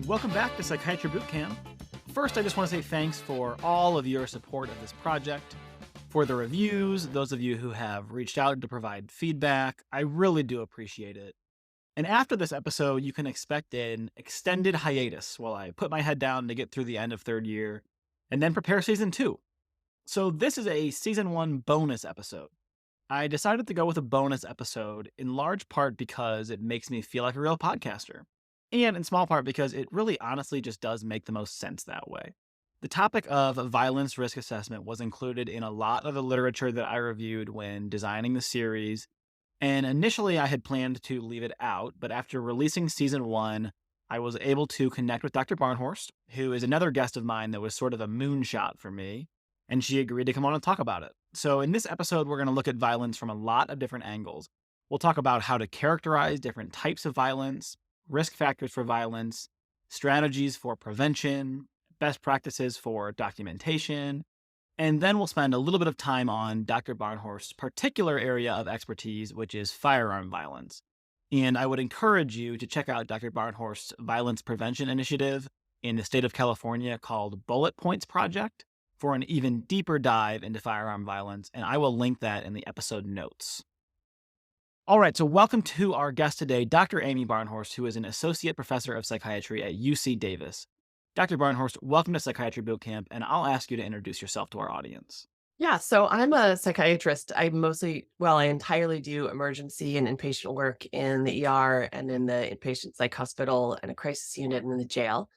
welcome back to Psychiatry Boot Camp. First, I just want to say thanks for all of your support of this project, for the reviews, those of you who have reached out to provide feedback. I really do appreciate it. And after this episode, you can expect an extended hiatus while I put my head down to get through the end of third year and then prepare season 2. So this is a season 1 bonus episode. I decided to go with a bonus episode in large part because it makes me feel like a real podcaster, and in small part because it really honestly just does make the most sense that way. The topic of violence risk assessment was included in a lot of the literature that I reviewed when designing the series, and initially I had planned to leave it out, but after releasing season 1, I was able to connect with Dr. Barnhorst, who is another guest of mine that was sort of a moonshot for me, and she agreed to come on and talk about it. So in this episode, we're going to look at violence from a lot of different angles. We'll talk about how to characterize different types of violence, risk factors for violence, strategies for prevention, best practices for documentation, and then we'll spend a little bit of time on Dr. Barnhorst's particular area of expertise, which is firearm violence. And I would encourage you to check out Dr. Barnhorst's violence prevention initiative in the state of California called Bullet Points Project for an even deeper dive into firearm violence, and I will link that in the episode notes. All right, so welcome to our guest today, Dr. Amy Barnhorst, who is an associate professor of psychiatry at UC Davis. Dr. Barnhorst, welcome to Psychiatry Boot Camp, and I'll ask you to introduce yourself to our audience. Yeah, so I'm a psychiatrist. I entirely do emergency and inpatient work in the ER and in the inpatient psych hospital and a crisis unit and in the jail.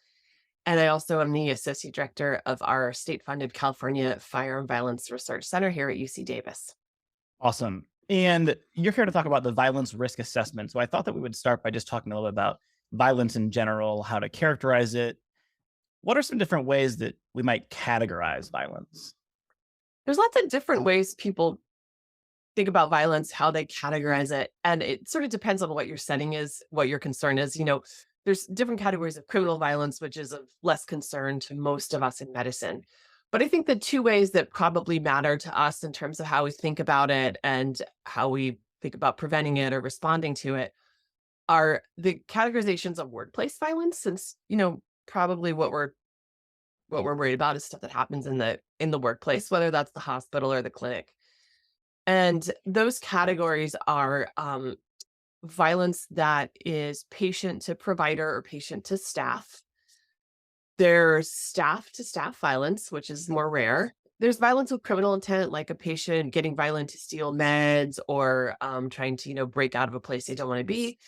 And I also am the associate director of our state-funded California Firearm Violence Research Center here at UC Davis. Awesome. And you're here to talk about the violence risk assessment. So I thought that we would start by just talking a little bit about violence in general, how to characterize it. What are some different ways that we might categorize violence? There's lots of different ways people think about violence, how they categorize it, and it sort of depends on what your setting is, what your concern is. There's different categories of criminal violence, which is of less concern to most of us in medicine. But I think the two ways that probably matter to us in terms of how we think about it and how we think about preventing it or responding to it are the categorizations of workplace violence, since, probably what we're worried about is stuff that happens in the workplace, whether that's the hospital or the clinic. And those categories are violence that is patient to provider or patient to staff. There's staff to staff violence, which is more rare. There's violence with criminal intent, like a patient getting violent to steal meds or trying to, break out of a place they don't want to be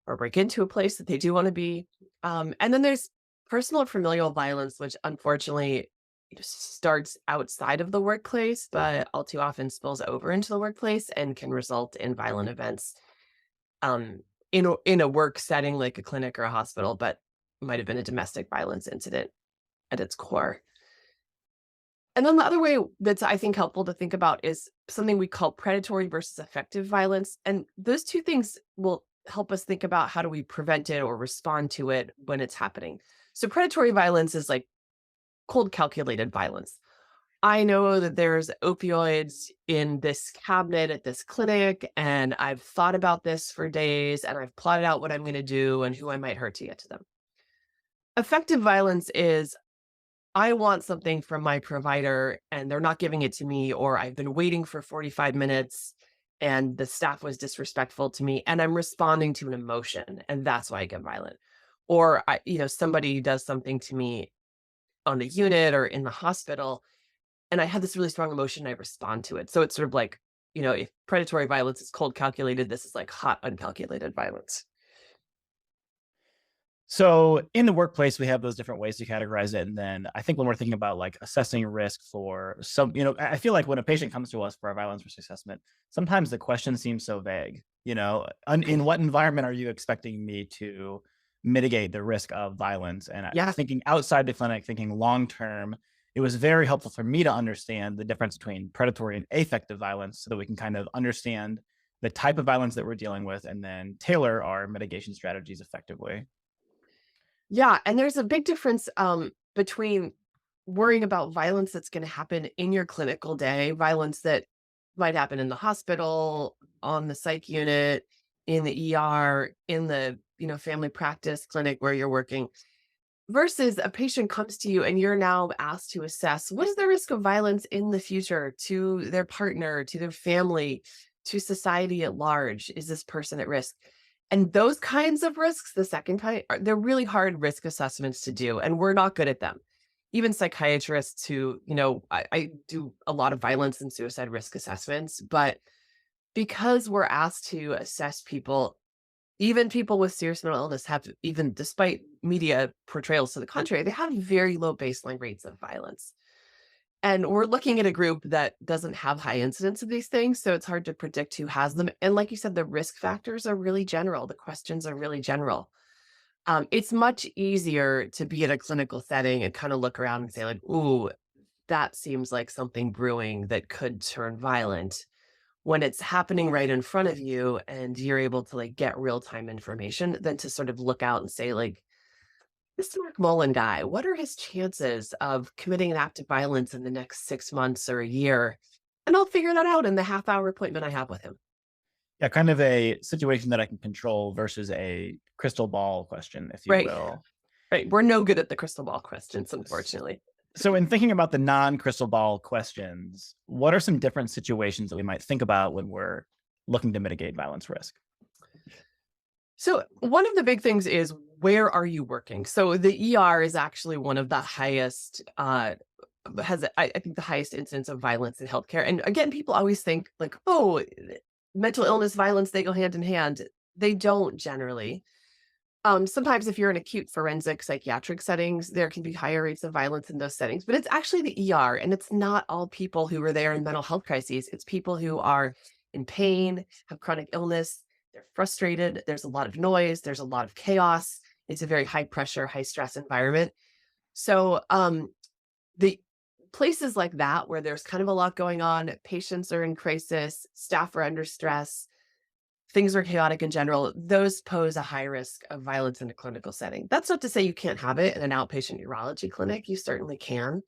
or break into a place that they do want to be. And then there's personal or familial violence, which unfortunately starts outside of the workplace, but all too often spills over into the workplace and can result in violent events in a work setting like a clinic or a hospital, but might have been a domestic violence incident at its core. And then the other way that's, I think, helpful to think about is something we call predatory versus effective violence. And those two things will help us think about how do we prevent it or respond to it when it's happening. So predatory violence is like cold calculated violence. I know that there's opioids in this cabinet at this clinic, and I've thought about this for days, and I've plotted out what I'm going to do and who I might hurt to get to them. Effective violence is I want something from my provider and they're not giving it to me, or I've been waiting for 45 minutes and the staff was disrespectful to me and I'm responding to an emotion and that's why I get violent. Or somebody does something to me on the unit or in the hospital and I have this really strong emotion, I respond to it. So it's sort of like, if predatory violence is cold calculated, this is like hot uncalculated violence. So in the workplace, we have those different ways to categorize it. And then I think when we're thinking about like assessing risk for some, I feel like when a patient comes to us for a violence risk assessment, sometimes the question seems so vague, in what environment are you expecting me to mitigate the risk of violence? And Yeah. thinking outside the clinic, thinking long-term, it was very helpful for me to understand the difference between predatory and affective violence so that we can kind of understand the type of violence that we're dealing with and then tailor our mitigation strategies effectively. Yeah, and there's a big difference between worrying about violence that's going to happen in your clinical day, violence that might happen in the hospital, on the psych unit, in the ER, in the family practice clinic where you're working, versus a patient comes to you and you're now asked to assess what is the risk of violence in the future to their partner, to their family, to society at large. Is this person at risk? And those kinds of risks, the second kind, they're really hard risk assessments to do, and we're not good at them. Even psychiatrists who, I do a lot of violence and suicide risk assessments, but because we're asked to assess people, even people with serious mental illness have, even despite media portrayals to the contrary, they have very low baseline rates of violence. And we're looking at a group that doesn't have high incidence of these things. So it's hard to predict who has them. And like you said, the risk factors are really general. The questions are really general. It's much easier to be in a clinical setting and kind of look around and say, like, ooh, that seems like something brewing that could turn violent when it's happening right in front of you and you're able to like get real-time information than to sort of look out and say like, this Mark Mullen guy, what are his chances of committing an act of violence in the next 6 months or a year? And I'll figure that out in the half-hour appointment I have with him. Yeah, kind of a situation that I can control versus a crystal ball question, if you Right. will. Right. We're no good at the crystal ball questions, unfortunately. So, in thinking about the non crystal ball questions, what are some different situations that we might think about when we're looking to mitigate violence risk? So one of the big things is, where are you working? So the ER is actually one of the highest, I think the highest incidence of violence in healthcare. And again, people always think like, oh, mental illness, violence, they go hand in hand. They don't generally. Sometimes if you're in acute forensic psychiatric settings, there can be higher rates of violence in those settings, but it's actually the ER, and it's not all people who are there in mental health crises. It's people who are in pain, have chronic illness, they're frustrated, there's a lot of noise, there's a lot of chaos. It's a very high pressure, high stress environment. So the places like that where there's kind of a lot going on, patients are in crisis, staff are under stress, things are chaotic in general, those pose a high risk of violence in a clinical setting. That's not to say you can't have it in an outpatient urology clinic. You certainly can.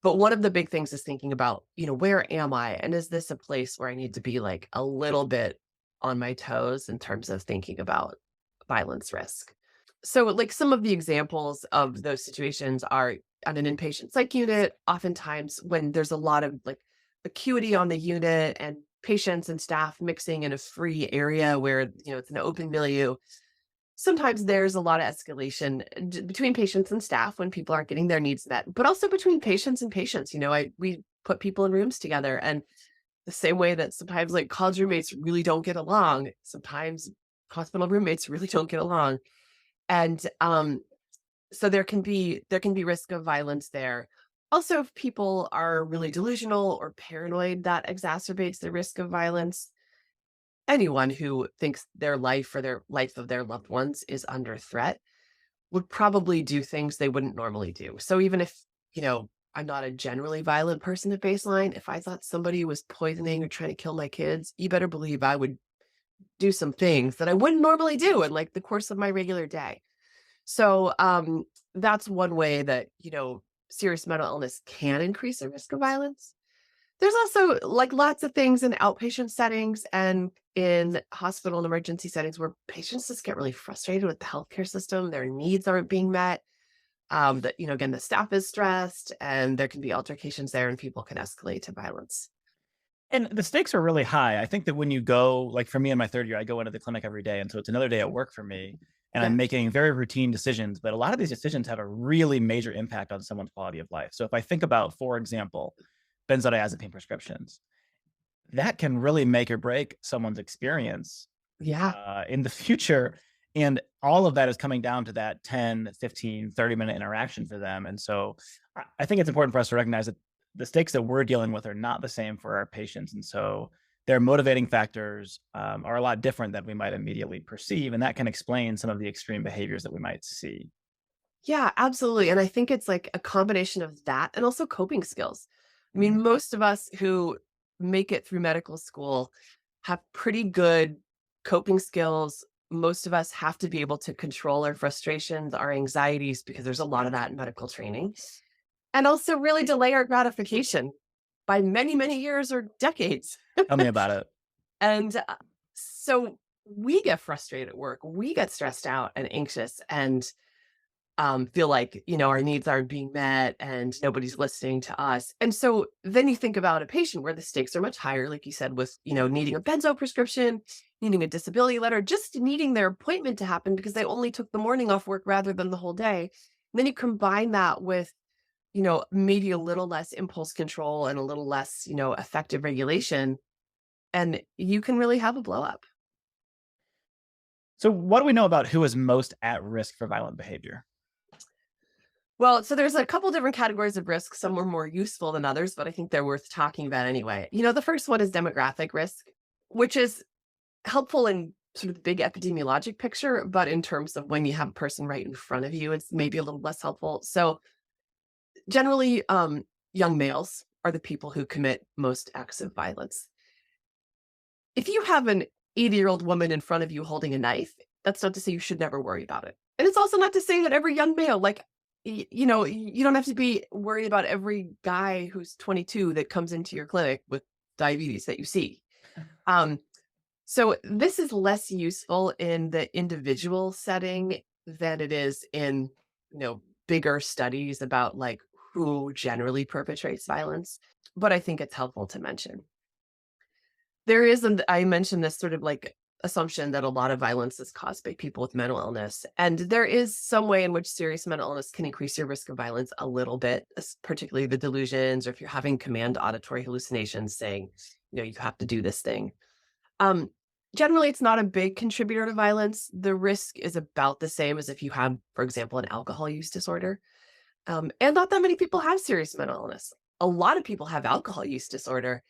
But one of the big things is thinking about, where am I? And is this a place where I need to be like a little bit on my toes in terms of thinking about violence risk? So, like some of the examples of those situations are on an inpatient psych unit, oftentimes when there's a lot of like acuity on the unit and patients and staff mixing in a free area where, it's an open milieu. Sometimes there's a lot of escalation between patients and staff when people aren't getting their needs met, but also between patients and patients. We put people in rooms together, and the same way that sometimes like college roommates really don't get along, sometimes hospital roommates really don't get along. And so there can be risk of violence there. Also, if people are really delusional or paranoid, that exacerbates the risk of violence. Anyone who thinks their life or their life of their loved ones is under threat would probably do things they wouldn't normally do. So even if, I'm not a generally violent person at baseline, if I thought somebody was poisoning or trying to kill my kids, you better believe I would do some things that I wouldn't normally do in like the course of my regular day. So that's one way that, serious mental illness can increase the risk of violence. There's also like lots of things in outpatient settings and in hospital and emergency settings where patients just get really frustrated with the healthcare system. Their needs aren't being met. That, again, the staff is stressed and there can be altercations there and people can escalate to violence. And the stakes are really high. I think that when you go, like for me in my third year, I go into the clinic every day. And so it's another day at work for me. And Yeah. I'm making very routine decisions, but a lot of these decisions have a really major impact on someone's quality of life. So if I think about, for example, benzodiazepine prescriptions, that can really make or break someone's experience Yeah. in the future. And all of that is coming down to that 10, 15, 30-minute interaction for them. And so I think it's important for us to recognize that the stakes that we're dealing with are not the same for our patients. And so their motivating factors are a lot different than we might immediately perceive. And that can explain some of the extreme behaviors that we might see. Yeah, absolutely. And I think it's like a combination of that and also coping skills. I Mhm. mean, most of us who make it through medical school have pretty good coping skills. Most of us have to be able to control our frustrations, our anxieties, because there's a lot of that in medical training, and also really delay our gratification by many, many years or decades. Tell me about it. And so we get frustrated at work, we get stressed out and anxious. And feel like, our needs aren't being met and nobody's listening to us. And so then you think about a patient where the stakes are much higher, like you said, with, needing a benzo prescription, needing a disability letter, just needing their appointment to happen because they only took the morning off work rather than the whole day. And then you combine that with, maybe a little less impulse control and a little less, effective regulation, and you can really have a blow up. So, what do we know about who is most at risk for violent behavior? Well, so there's a couple different categories of risk. Some are more useful than others, but I think they're worth talking about anyway. The first one is demographic risk, which is helpful in sort of the big epidemiologic picture, but in terms of when you have a person right in front of you, it's maybe a little less helpful. So generally, young males are the people who commit most acts of violence. If you have an 80-year-old woman in front of you holding a knife, that's not to say you should never worry about it. And it's also not to say that every young male, like, you don't have to be worried about every guy who's 22 that comes into your clinic with diabetes that you see. So this is less useful in the individual setting than it is in, bigger studies about like who generally perpetrates violence. But I think it's helpful to mention. There is, and I mentioned this sort of like assumption that a lot of violence is caused by people with mental illness. And there is some way in which serious mental illness can increase your risk of violence a little bit, particularly the delusions, or if you're having command auditory hallucinations saying, you have to do this thing. Generally, it's not a big contributor to violence. The risk is about the same as if you have, for example, an alcohol use disorder. And not that many people have serious mental illness. A lot of people have alcohol use disorder,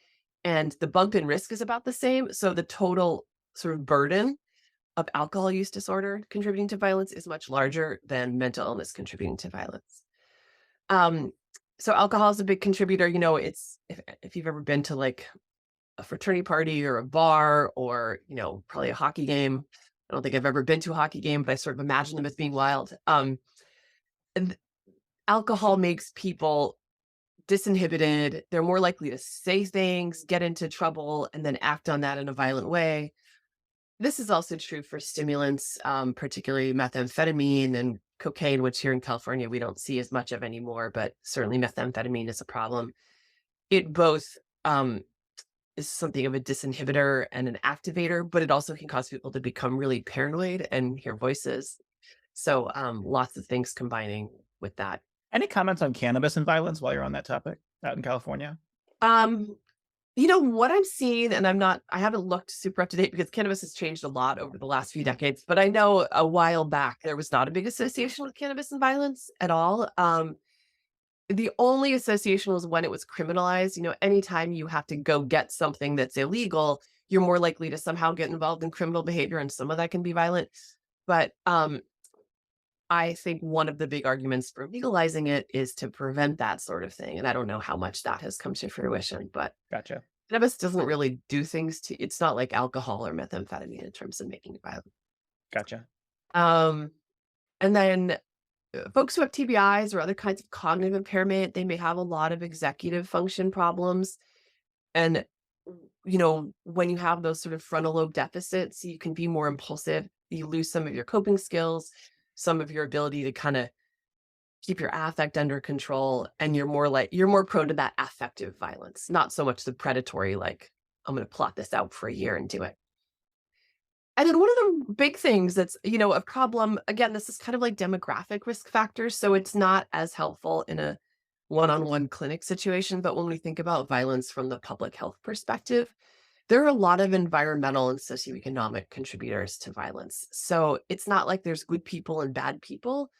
and the bump in risk is about the same. So the total sort of burden of alcohol use disorder contributing to violence is much larger than mental illness contributing to violence. So alcohol is a big contributor. It's if you've ever been to like a fraternity party or a bar or, probably a hockey game. I don't think I've ever been to a hockey game, but I sort of imagine them as being wild. And alcohol makes people disinhibited. They're more likely to say things, get into trouble, and then act on that in a violent way. This is also true for stimulants, particularly methamphetamine and cocaine, which here in California we don't see as much of anymore, but certainly methamphetamine is a problem. It both is something of a disinhibitor and an activator, but it also can cause people to become really paranoid and hear voices. So lots of things combining with that. Any comments on cannabis and violence while you're on that topic out in California? What I'm seeing, and I haven't looked super up to date because cannabis has changed a lot over the last few decades, but I know a while back there was not a big association with cannabis and violence at all. The only association was when it was criminalized. Anytime you have to go get something that's illegal, you're more likely to somehow get involved in criminal behavior, and some of that can be violent. But I think one of the big arguments for legalizing it is to prevent that sort of thing. And I don't know how much that has come to fruition, but Gotcha. cannabis doesn't really do things it's not like alcohol or methamphetamine in terms of making it violent. Gotcha. And then folks who have TBIs or other kinds of cognitive impairment, they may have a lot of executive function problems. And, when you have those sort of frontal lobe deficits, you can be more impulsive. You lose some of your coping skills, some of your ability to kind of keep your affect under control. And you're more prone to that affective violence, not so much the predatory, like, I'm going to plot this out for a year and do it. And then one of the big things that's, a problem, again, this is kind of like demographic risk factors. So it's not as helpful in a one-on-one clinic situation. But when we think about violence from the public health perspective, there are a lot of environmental and socioeconomic contributors to violence. So it's not like there's good people and bad people.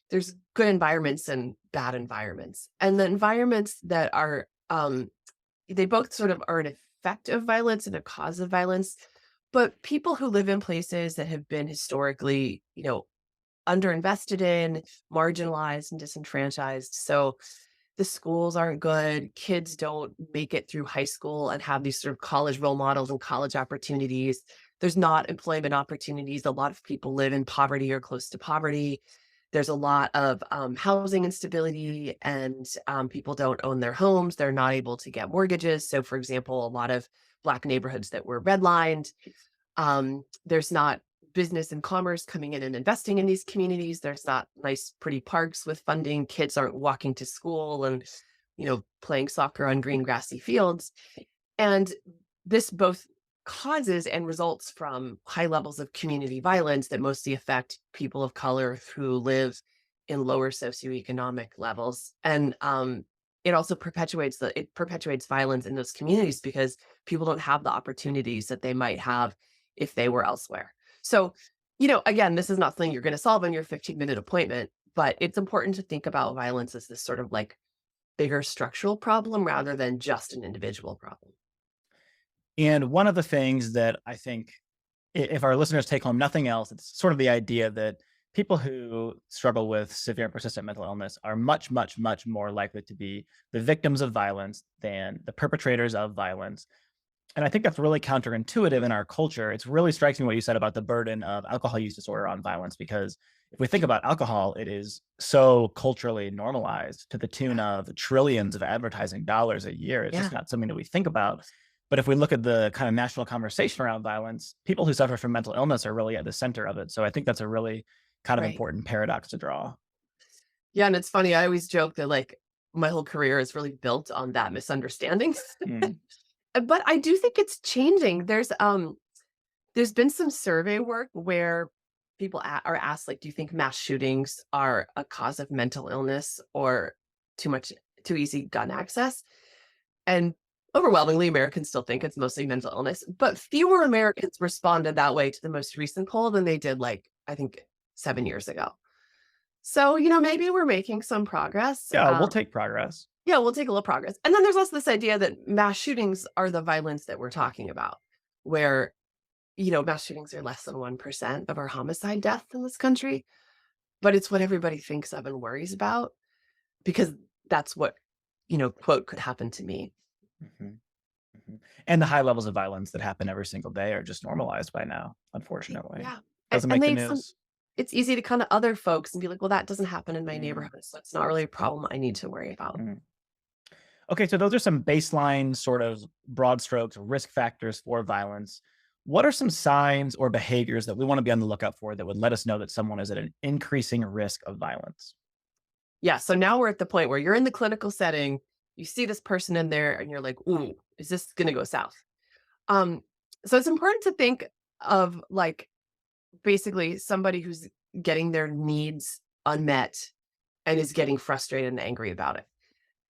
There's good environments and bad environments. And the environments that are, they both sort of are an effect of violence and a cause of violence. But people who live in places that have been historically, underinvested in, marginalized, and disenfranchised. So the schools aren't good. Kids don't make it through high school and have these sort of college role models and college opportunities. There's not employment opportunities. A lot of people live in poverty or close to poverty. There's a lot of housing instability, and people don't own their homes. They're not able to get mortgages. So, for example, a lot of Black neighborhoods that were redlined, there's not business and commerce coming in and investing in these communities. There's not nice, pretty parks with funding. Kids aren't walking to school and, playing soccer on green, grassy fields. And this both causes and results from high levels of community violence that mostly affect people of color who live in lower socioeconomic levels. And it also perpetuates violence in those communities because people don't have the opportunities that they might have if they were elsewhere. So, again, this is not something you're going to solve in your 15-minute appointment, but it's important to think about violence as this sort of like bigger structural problem rather than just an individual problem. And one of the things that I think, if our listeners take home nothing else, it's sort of the idea that people who struggle with severe and persistent mental illness are much, much, much more likely to be the victims of violence than the perpetrators of violence. And I think that's really counterintuitive in our culture. It's really striking what you said about the burden of alcohol use disorder on violence, because if we think about alcohol, it is so culturally normalized to the tune of trillions of advertising dollars a year. It's just not something that we think about. But if we look at the kind of national conversation around violence, people who suffer from mental illness are really at the center of it. So I think that's a really kind of important paradox to draw. Yeah. And it's funny. I always joke that like my whole career is really built on that misunderstanding. But I do think it's changing. There's been some survey work where people are asked, like, do you think mass shootings are a cause of mental illness or too easy gun access? And overwhelmingly, Americans still think it's mostly mental illness, but fewer Americans responded that way to the most recent poll than they did, like, I think 7 years ago. So, maybe we're making some progress. Yeah, we'll take progress. Yeah, we'll take a little progress. And then there's also this idea that mass shootings are the violence that we're talking about, where, mass shootings are less than 1% of our homicide deaths in this country, but it's what everybody thinks of and worries about because that's what, quote, could happen to me. And the high levels of violence that happen every single day are just normalized by now, unfortunately. Yeah. Doesn't make the news. It's easy to kind of other folks and be like, well, that doesn't happen in my neighborhood, so it's not really a problem I need to worry about. Okay, so those are some baseline sort of broad strokes, risk factors for violence. What are some signs or behaviors that we want to be on the lookout for that would let us know that someone is at an increasing risk of violence? Yeah, so now we're at the point where you're in the clinical setting, you see this person in there and you're like, ooh, is this going to go south? So it's important to think of like basically somebody who's getting their needs unmet and is getting frustrated and angry about it.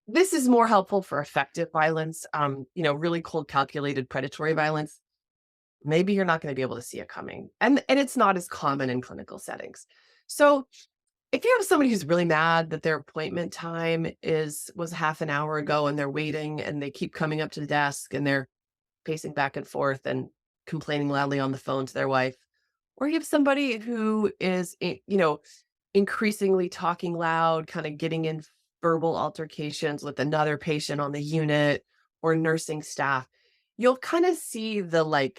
This is more helpful for effective violence, really cold, calculated predatory violence. Maybe you're not going to be able to see it coming. And it's not as common in clinical settings. So if you have somebody who's really mad that their appointment time was half an hour ago and they're waiting and they keep coming up to the desk and they're pacing back and forth and complaining loudly on the phone to their wife, or you have somebody who is, increasingly talking loud, kind of getting in verbal altercations with another patient on the unit or nursing staff, you'll kind of see the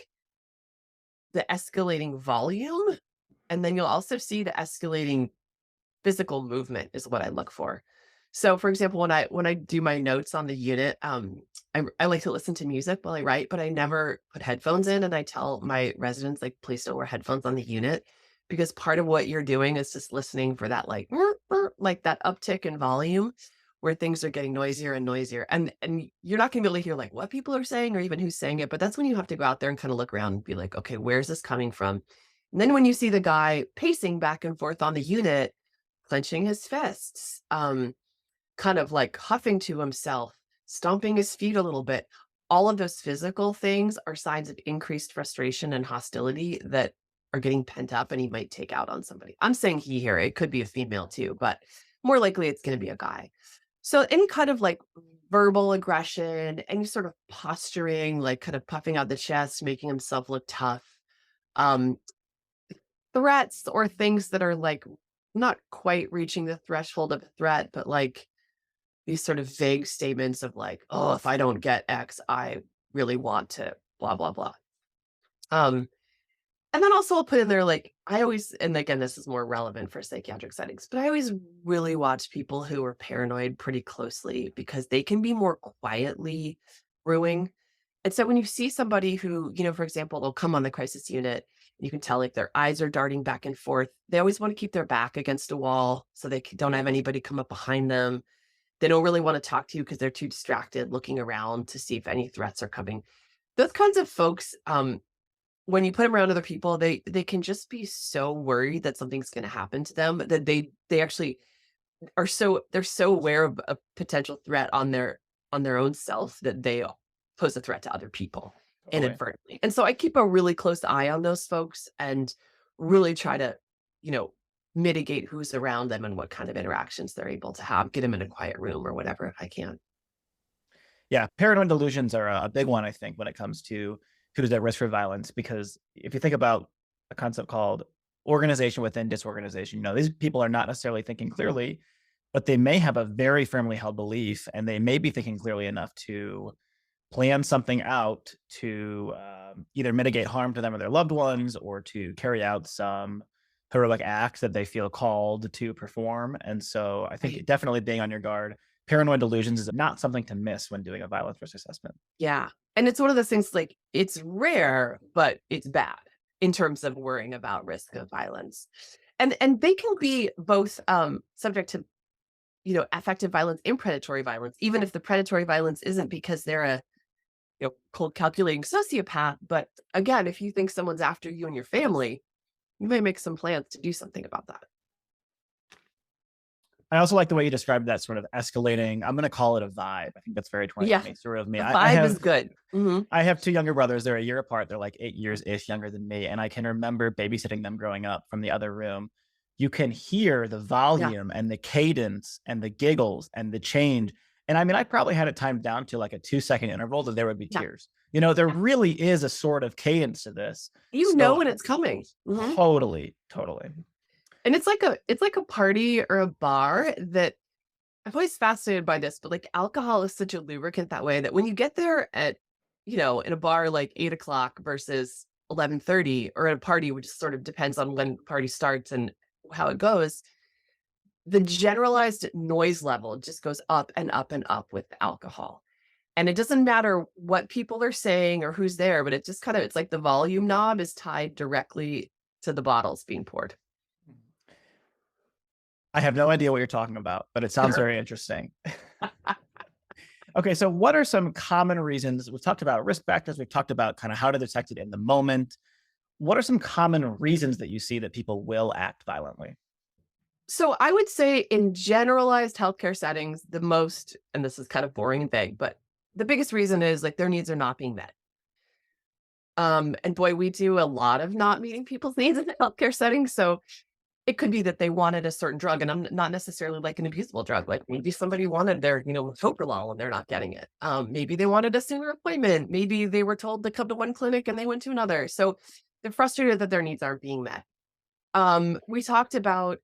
escalating volume. And then you'll also see the escalating physical movement is what I look for. So for example, when I do my notes on the unit, I like to listen to music while I write, but I never put headphones in. And I tell my residents, like, please don't wear headphones on the unit, because part of what you're doing is just listening for that, like that uptick in volume where things are getting noisier and noisier. And you're not gonna be able to hear like what people are saying or even who's saying it, but that's when you have to go out there and kind of look around and be like, okay, where's this coming from? And then when you see the guy pacing back and forth on the unit, clenching his fists, kind of like huffing to himself, stomping his feet a little bit, all of those physical things are signs of increased frustration and hostility that are getting pent up and he might take out on somebody. I'm saying he here, it could be a female too, but more likely it's going to be a guy. So any kind of like verbal aggression, any sort of posturing, like kind of puffing out the chest, making himself look tough, threats or things that are like not quite reaching the threshold of a threat, but like these sort of vague statements of like, oh, if I don't get X, I really want to blah, blah, blah. And then also I'll put in there, like, I always, and again, this is more relevant for psychiatric settings, but I always really watch people who are paranoid pretty closely because they can be more quietly brewing. And so when you see somebody who, for example, they'll come on the crisis unit You can tell like their eyes are darting back and forth. They always want to keep their back against a wall so they don't have anybody come up behind them. They don't really want to talk to you because they're too distracted looking around to see if any threats are coming. Those kinds of folks, when you put them around other people, they can just be so worried that something's going to happen to them that they actually they're so aware of a potential threat on their own self that they pose a threat to other people Totally. inadvertently. And so I keep a really close eye on those folks and really try to, mitigate who's around them and what kind of interactions they're able to have, get them in a quiet room or whatever if I can. Yeah, paranoid delusions are a big one, I think, when it comes to who's at risk for violence, because if you think about a concept called organization within disorganization, these people are not necessarily thinking clearly, but they may have a very firmly held belief, and they may be thinking clearly enough to plan something out to either mitigate harm to them or their loved ones, or to carry out some heroic acts that they feel called to perform. And so I think Right. definitely being on your guard. Paranoid delusions is not something to miss when doing a violence risk assessment. Yeah. And it's one of those things like it's rare, but it's bad in terms of worrying about risk of violence. And they can be both subject to, affective violence and predatory violence, even if the predatory violence isn't because they're a cold calculating sociopath. But again, if you think someone's after you and your family, you may make some plans to do something about that. I also like the way you described that sort of escalating. I'm going to call it a vibe. I think that's very 2020 sort of me. The I vibe is have good. Mhm. I have two younger brothers. They're a year apart. They're like 8 years-ish younger than me. And I can remember babysitting them growing up from the other room. You can hear the volume and the cadence and the giggles and the change. And I mean, I probably had it timed down to like a 2-second interval that there would be Yeah. tears. There really is a sort of cadence to this. You So know when it's coming. Mhm. totally. And it's like a party or a bar that I'm always fascinated by this, but like alcohol is such a lubricant that way that when you get there at, in a bar like 8 o'clock versus 11:30 or at a party, which sort of depends on when the party starts and how it goes, the generalized noise level just goes up and up and up with alcohol. And it doesn't matter what people are saying or who's there, but it just it's like the volume knob is tied directly to the bottles being poured. I have no idea what you're talking about, but it sounds very interesting. Okay, so what are some common reasons? We've talked about risk factors. We've talked about kind of how to detect it in the moment. What are some common reasons that you see that people will act violently? So I would say in generalized healthcare settings, the most, and this is kind of boring and vague, but the biggest reason is like their needs are not being met. And boy, we do a lot of not meeting people's needs in the healthcare setting. So it could be that they wanted a certain drug, and I'm not necessarily like an abusable drug. Like maybe somebody wanted their, metoprolol and they're not getting it. Maybe they wanted a sooner appointment. Maybe they were told to come to one clinic and they went to another. So they're frustrated that their needs aren't being met. We talked about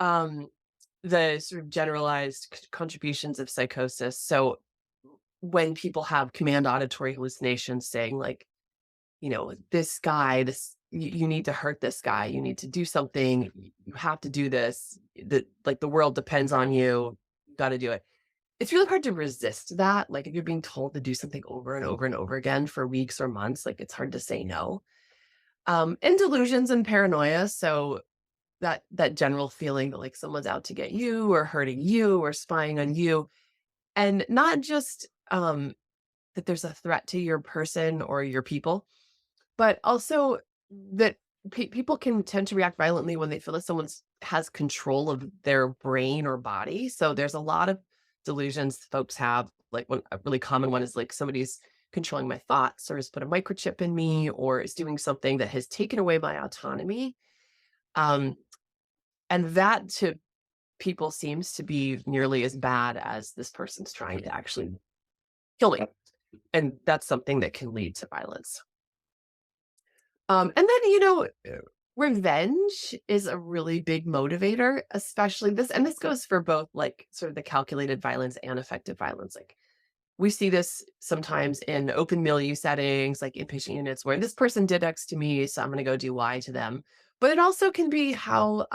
the sort of generalized contributions of psychosis. So when people have command auditory hallucinations saying like, this guy, you need to hurt this guy, you need to do something, you have to do this, that like the world depends on you, you got to do it. It's really hard to resist that. Like if you're being told to do something over and over and over again for weeks or months, like it's hard to say no. And delusions and paranoia. So that general feeling that like someone's out to get you or hurting you or spying on you. And not just that there's a threat to your person or your people, but also that people can tend to react violently when they feel that someone has control of their brain or body. So there's a lot of delusions folks have. Like a really common one is like somebody's controlling my thoughts or has put a microchip in me or is doing something that has taken away my autonomy. And that to people seems to be nearly as bad as this person's trying to actually kill me. And that's something that can lead to violence. And then, revenge is a really big motivator, especially this goes for both like sort of the calculated violence and effective violence. Like we see this sometimes in open milieu settings, like inpatient units where this person did X to me, so I'm going to go do Y to them. But it also can be how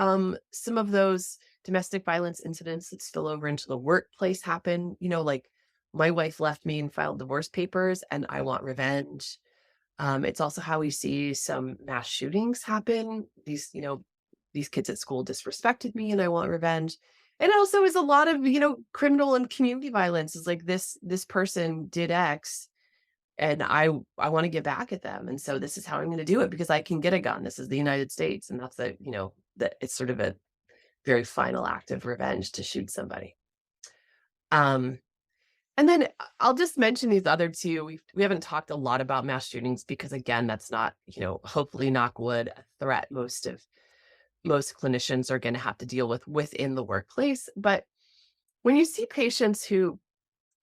some of those domestic violence incidents that spill over into the workplace happen. Like my wife left me and filed divorce papers and I want revenge. It's also how we see some mass shootings happen. These kids at school disrespected me and I want revenge. And also is a lot of, criminal and community violence is like this person did X and I want to get back at them. And so this is how I'm going to do it because I can get a gun. This is the United States. And that's that it's sort of a very final act of revenge to shoot somebody. Um, and then I'll just mention these other two. We haven't talked a lot about mass shootings because again, that's not, hopefully knock wood, a threat most clinicians are going to have to deal with within the workplace. But when you see patients who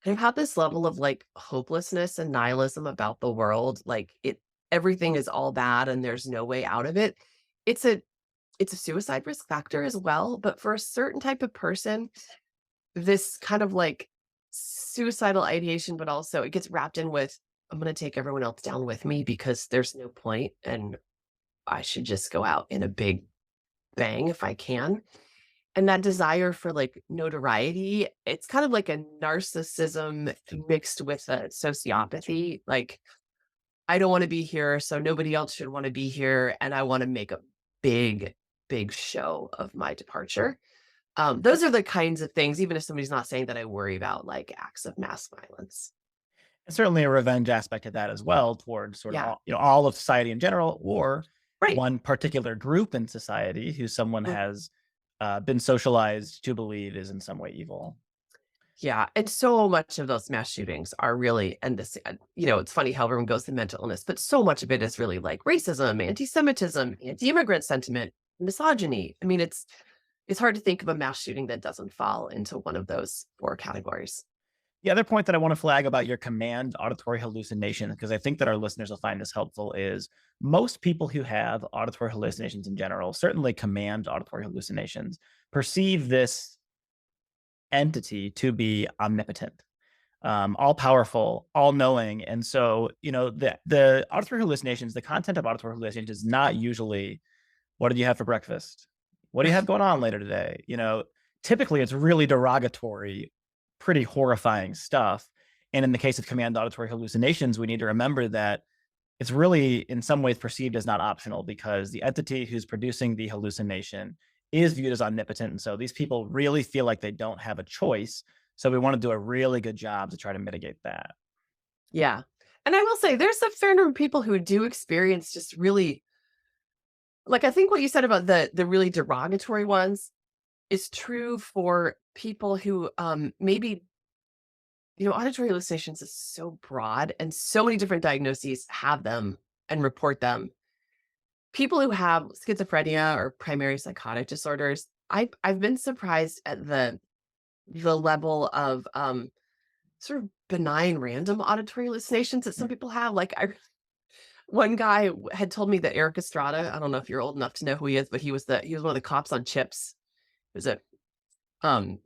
have this level of like hopelessness and nihilism about the world, like everything is all bad and there's no way out of it. It's a suicide risk factor as well. But for a certain type of person, this kind of like suicidal ideation, but also it gets wrapped in with, I'm going to take everyone else down with me because there's no point and I should just go out in a big bang if I can. And that desire for like notoriety, it's kind of like a narcissism mixed with a sociopathy. Like, I don't want to be here, so nobody else should want to be here. And I want to make a big, big show of my departure. Those are the kinds of things, even if somebody's not saying that, I worry about like acts of mass violence. And certainly a revenge aspect of that as well towards sort of Yeah. all of society in general, or Right. one particular group in society who someone has been socialized to believe is in some way evil. Yeah. And so much of those mass shootings are really, and this, it's funny how everyone goes to mental illness, but so much of it is really like racism, anti-Semitism, anti-immigrant sentiment, misogyny. I mean, it's hard to think of a mass shooting that doesn't fall into one of those 4 categories. The other point that I want to flag about your command auditory hallucination, because I think that our listeners will find this helpful, is most people who have auditory hallucinations in general, certainly command auditory hallucinations, perceive this entity to be omnipotent, all powerful, all knowing. And so, the auditory hallucinations, the content of auditory hallucinations is not usually, what did you have for breakfast? What do you have going on later today? Typically it's really derogatory, pretty horrifying stuff. And in the case of command auditory hallucinations, we need to remember that it's really in some ways perceived as not optional because the entity who's producing the hallucination is viewed as omnipotent. And so these people really feel like they don't have a choice. So we want to do a really good job to try to mitigate that. Yeah. And I will say there's a fair number of people who do experience just really, like, I think what you said about the really derogatory ones is true for people who maybe, auditory hallucinations is so broad and so many different diagnoses have them and report them. People who have schizophrenia or primary psychotic disorders, I've been surprised at the level of sort of benign random auditory hallucinations that some people have. Like one guy had told me that Eric Estrada, I don't know if you're old enough to know who he is, but he was one of the cops on Chips. It was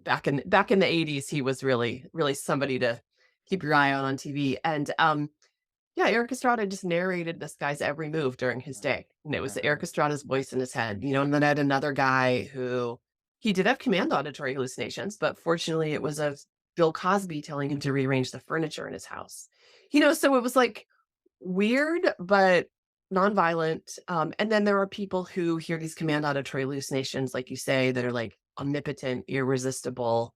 back in the 80s, he was really, really somebody to keep your eye on TV. And yeah, Eric Estrada just narrated this guy's every move during his day. And it was Eric Estrada's voice in his head, and then I had another guy who he did have command auditory hallucinations, but fortunately it was of Bill Cosby telling him to rearrange the furniture in his house. So it was like weird, but nonviolent. And then there are people who hear these command auditory hallucinations, like you say, that are like omnipotent, irresistible.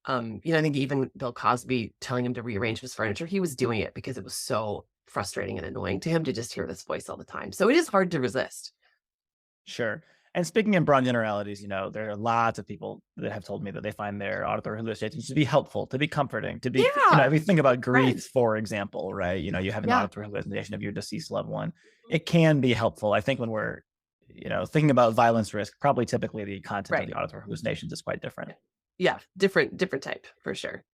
I think even Bill Cosby telling him to rearrange his furniture, he was doing it because it was so frustrating and annoying to him to just hear this voice all the time. So it is hard to resist. Sure. And speaking in broad generalities, there are lots of people that have told me that they find their auditory hallucinations to be helpful, to be comforting, to be, if you think about grief, Right. for example, right? You have an Yeah. auditory hallucination of your deceased loved one. It can be helpful. I think when we're, thinking about violence risk, probably typically the content of the auditory hallucinations is quite different. Yeah. Different type for sure.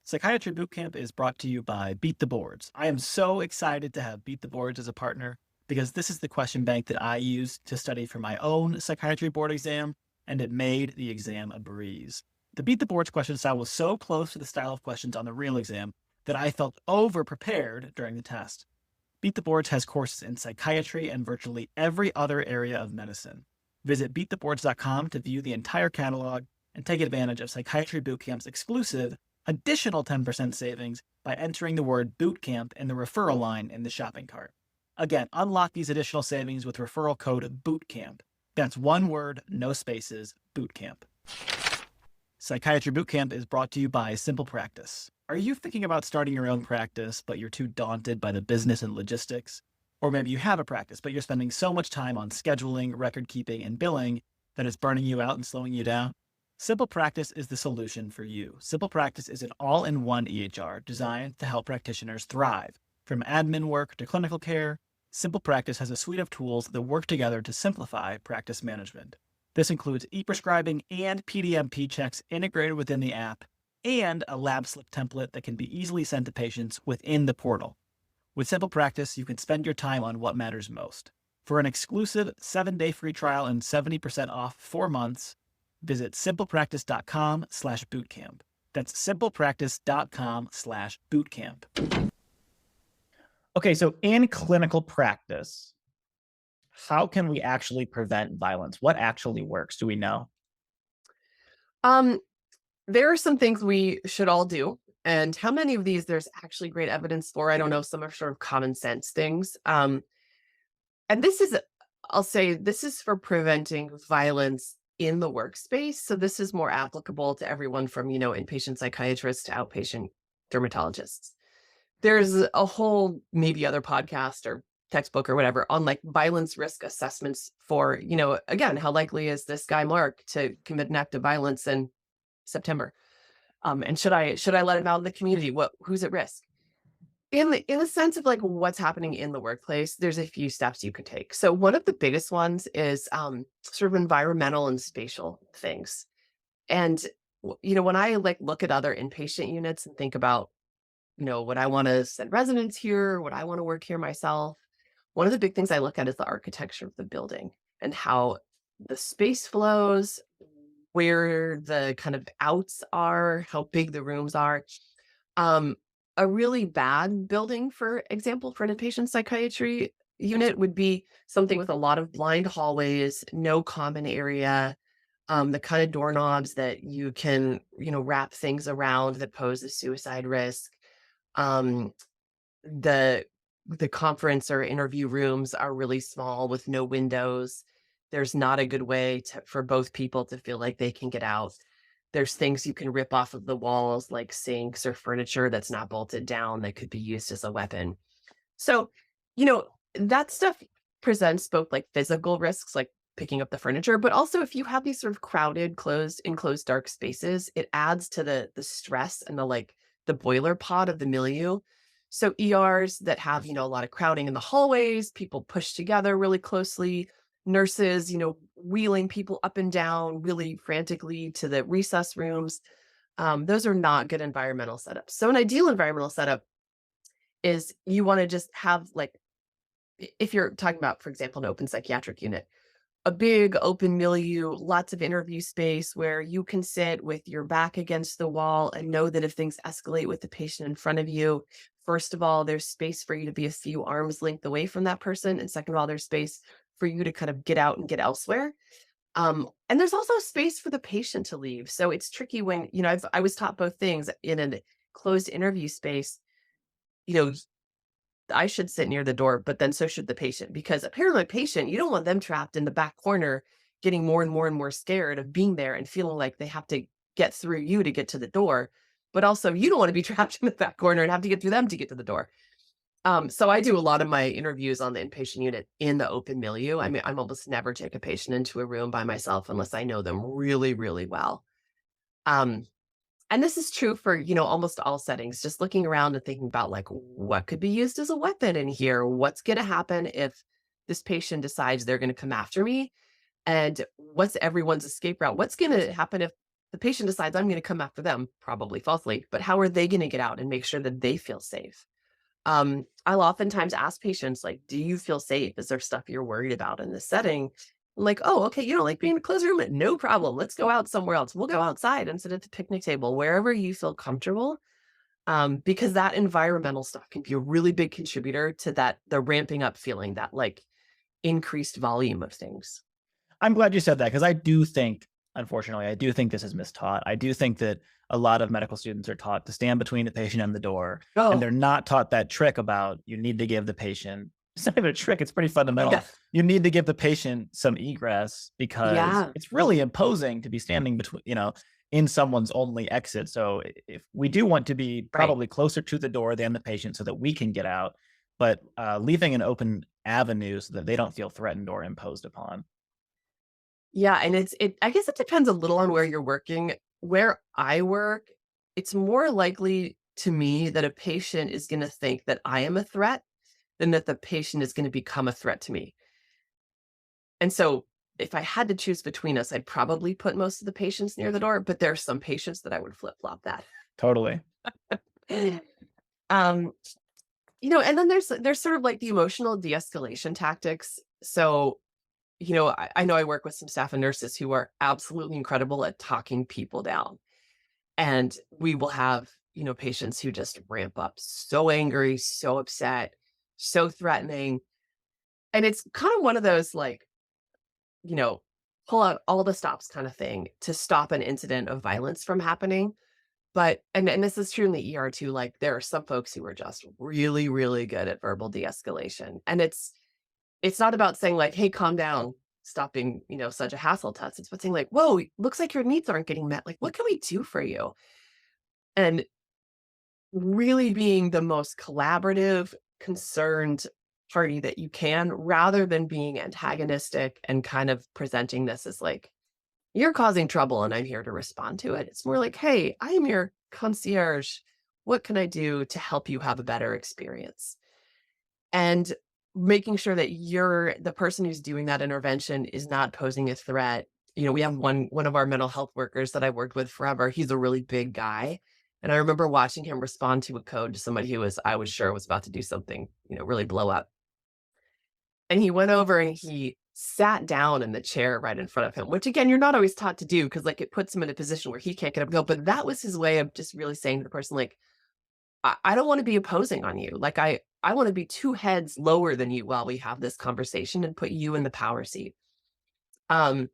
Psychiatry Boot Camp is brought to you by Beat the Boards. I am so excited to have Beat the Boards as a partner because this is the question bank that I used to study for my own psychiatry board exam, and it made the exam a breeze. The Beat the Boards question style was so close to the style of questions on the real exam that I felt over-prepared during the test. Beat the Boards has courses in psychiatry and virtually every other area of medicine. Visit beattheboards.com to view the entire catalog and take advantage of Psychiatry Boot Camp's exclusive additional 10% savings by entering the word boot camp in the referral line in the shopping cart. Again, unlock these additional savings with referral code BOOTCAMP. That's one word, no spaces, bootcamp. Psychiatry Boot Camp is brought to you by Simple Practice. Are you thinking about starting your own practice, but you're too daunted by the business and logistics? Or maybe you have a practice, but you're spending so much time on scheduling, record keeping, and billing that it's burning you out and slowing you down? Simple Practice is the solution for you. Simple Practice is an all-in-one EHR designed to help practitioners thrive. From admin work to clinical care, Simple Practice has a suite of tools that work together to simplify practice management. This includes e-prescribing and PDMP checks integrated within the app, and a lab slip template that can be easily sent to patients within the portal. With Simple Practice, you can spend your time on what matters most. For an exclusive 7-day free trial and 70% off 4 months, visit simplepractice.com/bootcamp. That's simplepractice.com/bootcamp. Okay, so in clinical practice, how can we actually prevent violence? What actually works? Do we know? There are some things we should all do. And how many of these there's actually great evidence for, I don't know. Some are sort of common sense things. And this is, I'll say, this is for preventing violence in the workspace. So this is more applicable to everyone from, inpatient psychiatrists to outpatient dermatologists. There's a whole maybe other podcast or textbook or whatever on like violence risk assessments for, again, how likely is this guy Mark to commit an act of violence in September? And should I let him out in the community? Who's at risk? In the sense of like what's happening in the workplace, there's a few steps you could take. So one of the biggest ones is sort of environmental and spatial things. And when I like look at other inpatient units and think about, would I want to send residents here? Would I want to work here myself? One of the big things I look at is the architecture of the building and how the space flows, where the kind of outs are, how big the rooms are. A really bad building, for example, for an inpatient psychiatry unit would be something with a lot of blind hallways, no common area, the kind of doorknobs that you can, wrap things around that pose a suicide risk. The conference or interview rooms are really small with no windows. There's not a good way for both people to feel like they can get out. There's things you can rip off of the walls, like sinks or furniture that's not bolted down that could be used as a weapon. So, that stuff presents both like physical risks, like picking up the furniture, but also if you have these sort of crowded, enclosed, dark spaces, it adds to the stress and the boiler pot of the milieu. So ERs that have, a lot of crowding in the hallways, people pushed together really closely, nurses, wheeling people up and down really frantically to the recess rooms. Those are not good environmental setups. So an ideal environmental setup is you want to just have if you're talking about, for example, an open psychiatric unit, a big open milieu, lots of interview space where you can sit with your back against the wall and know that if things escalate with the patient in front of you, first of all, there's space for you to be a few arms length away from that person. And second of all, there's space for you to kind of get out and get elsewhere. And there's also space for the patient to leave. So it's tricky when, I was taught both things in a closed interview space. I should sit near the door, but then so should the patient, because apparently a patient, you don't want them trapped in the back corner, getting more and more and more scared of being there and feeling like they have to get through you to get to the door. But also you don't want to be trapped in the back corner and have to get through them to get to the door. So I do a lot of my interviews on the inpatient unit in the open milieu. I mean, I'm almost never take a patient into a room by myself unless I know them really, really well. And this is true for, almost all settings, just looking around and thinking about what could be used as a weapon in here? What's going to happen if this patient decides they're going to come after me? And what's everyone's escape route? What's going to happen if the patient decides I'm going to come after them? Probably falsely, but how are they going to get out and make sure that they feel safe? I'll oftentimes ask patients, do you feel safe? Is there stuff you're worried about in this setting? Oh, okay, you don't like being in a closed room? No problem. Let's go out somewhere else. We'll go outside and sit at the picnic table, wherever you feel comfortable. Because that environmental stuff can be a really big contributor to the ramping up feeling, that increased volume of things. I'm glad you said that, because I do think unfortunately. I do think this is mistaught. I do think that a lot of medical students are taught to stand between the patient and the door, and Oh, they're not taught that trick about you need to give the patient, it's not even a trick, it's pretty fundamental. yeah. You need to give the patient some egress because Yeah. it's really imposing to be standing between, in someone's only exit. So if we do want to be Right. probably closer to the door than the patient so that we can get out, but leaving an open avenue so that they don't feel threatened or imposed upon. Yeah, and I guess it depends a little on where you're working. Where I work, it's more likely to me that a patient is going to think that I am a threat than that the patient is going to become a threat to me. And so if I had to choose between us, I'd probably put most of the patients near the door, but there are some patients that I would flip-flop that. Totally. Um, and then there's sort of like the emotional de-escalation tactics. So, I know I work with some staff and nurses who are absolutely incredible at talking people down. And we will have, patients who just ramp up so angry, so upset, so threatening. And it's kind of one of those like, pull out all the stops kind of thing to stop an incident of violence from happening. But and this is true in the ER too, like there are some folks who are just really, really good at verbal de-escalation. And it's not about saying like, hey, calm down, stop being, such a hassle to us. It's about saying like, whoa, looks like your needs aren't getting met. Like, what can we do for you? And really being the most collaborative, concerned party that you can, rather than being antagonistic and kind of presenting this as like, you're causing trouble and I'm here to respond to it. It's more like, hey, I am your concierge. What can I do to help you have a better experience? And making sure that the person who's doing that intervention is not posing a threat. We have one of our mental health workers that I worked with forever. He's a really big guy. And I remember watching him respond to a code to somebody who I was sure was about to do something, really blow up. And he went over and he sat down in the chair right in front of him, which again, you're not always taught to do because like it puts him in a position where he can't get up and go. But that was his way of just really saying to the person, like, I don't want to be opposing on you. Like I want to be two heads lower than you while we have this conversation and put you in the power seat. Um,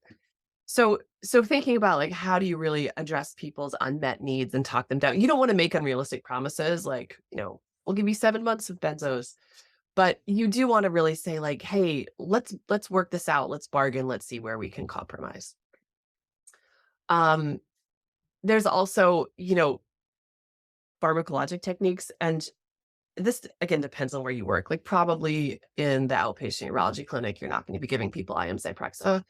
so thinking about like how do you really address people's unmet needs and talk them down? You don't want to make unrealistic promises like, we'll give you 7 months of benzos. But you do want to really say like, hey, let's work this out. Let's bargain. Let's see where we can compromise. There's also, pharmacologic techniques. And this again depends on where you work. Like probably in the outpatient urology clinic, you're not going to be giving people IM Zyprexa.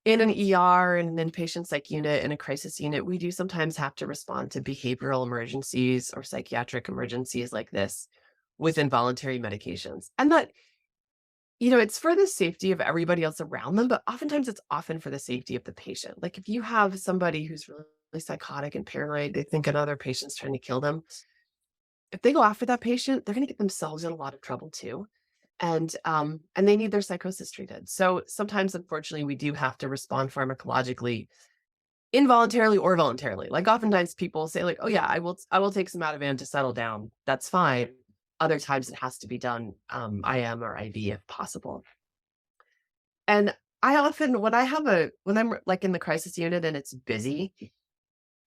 In an ER and an inpatient psych unit, in a crisis unit, we do sometimes have to respond to behavioral emergencies or psychiatric emergencies like this with involuntary medications. And that, it's for the safety of everybody else around them, but oftentimes it's often for the safety of the patient. Like if you have somebody who's really psychotic and paranoid, they think another patient's trying to kill them. If they go after that patient, they're going to get themselves in a lot of trouble too. And they need their psychosis treated. So sometimes, unfortunately, we do have to respond pharmacologically, involuntarily or voluntarily. Like oftentimes people say like, oh yeah, I will take some Ativan to settle down. That's fine. Other times it has to be done IM or IV if possible. And I often, when I'm like in the crisis unit and it's busy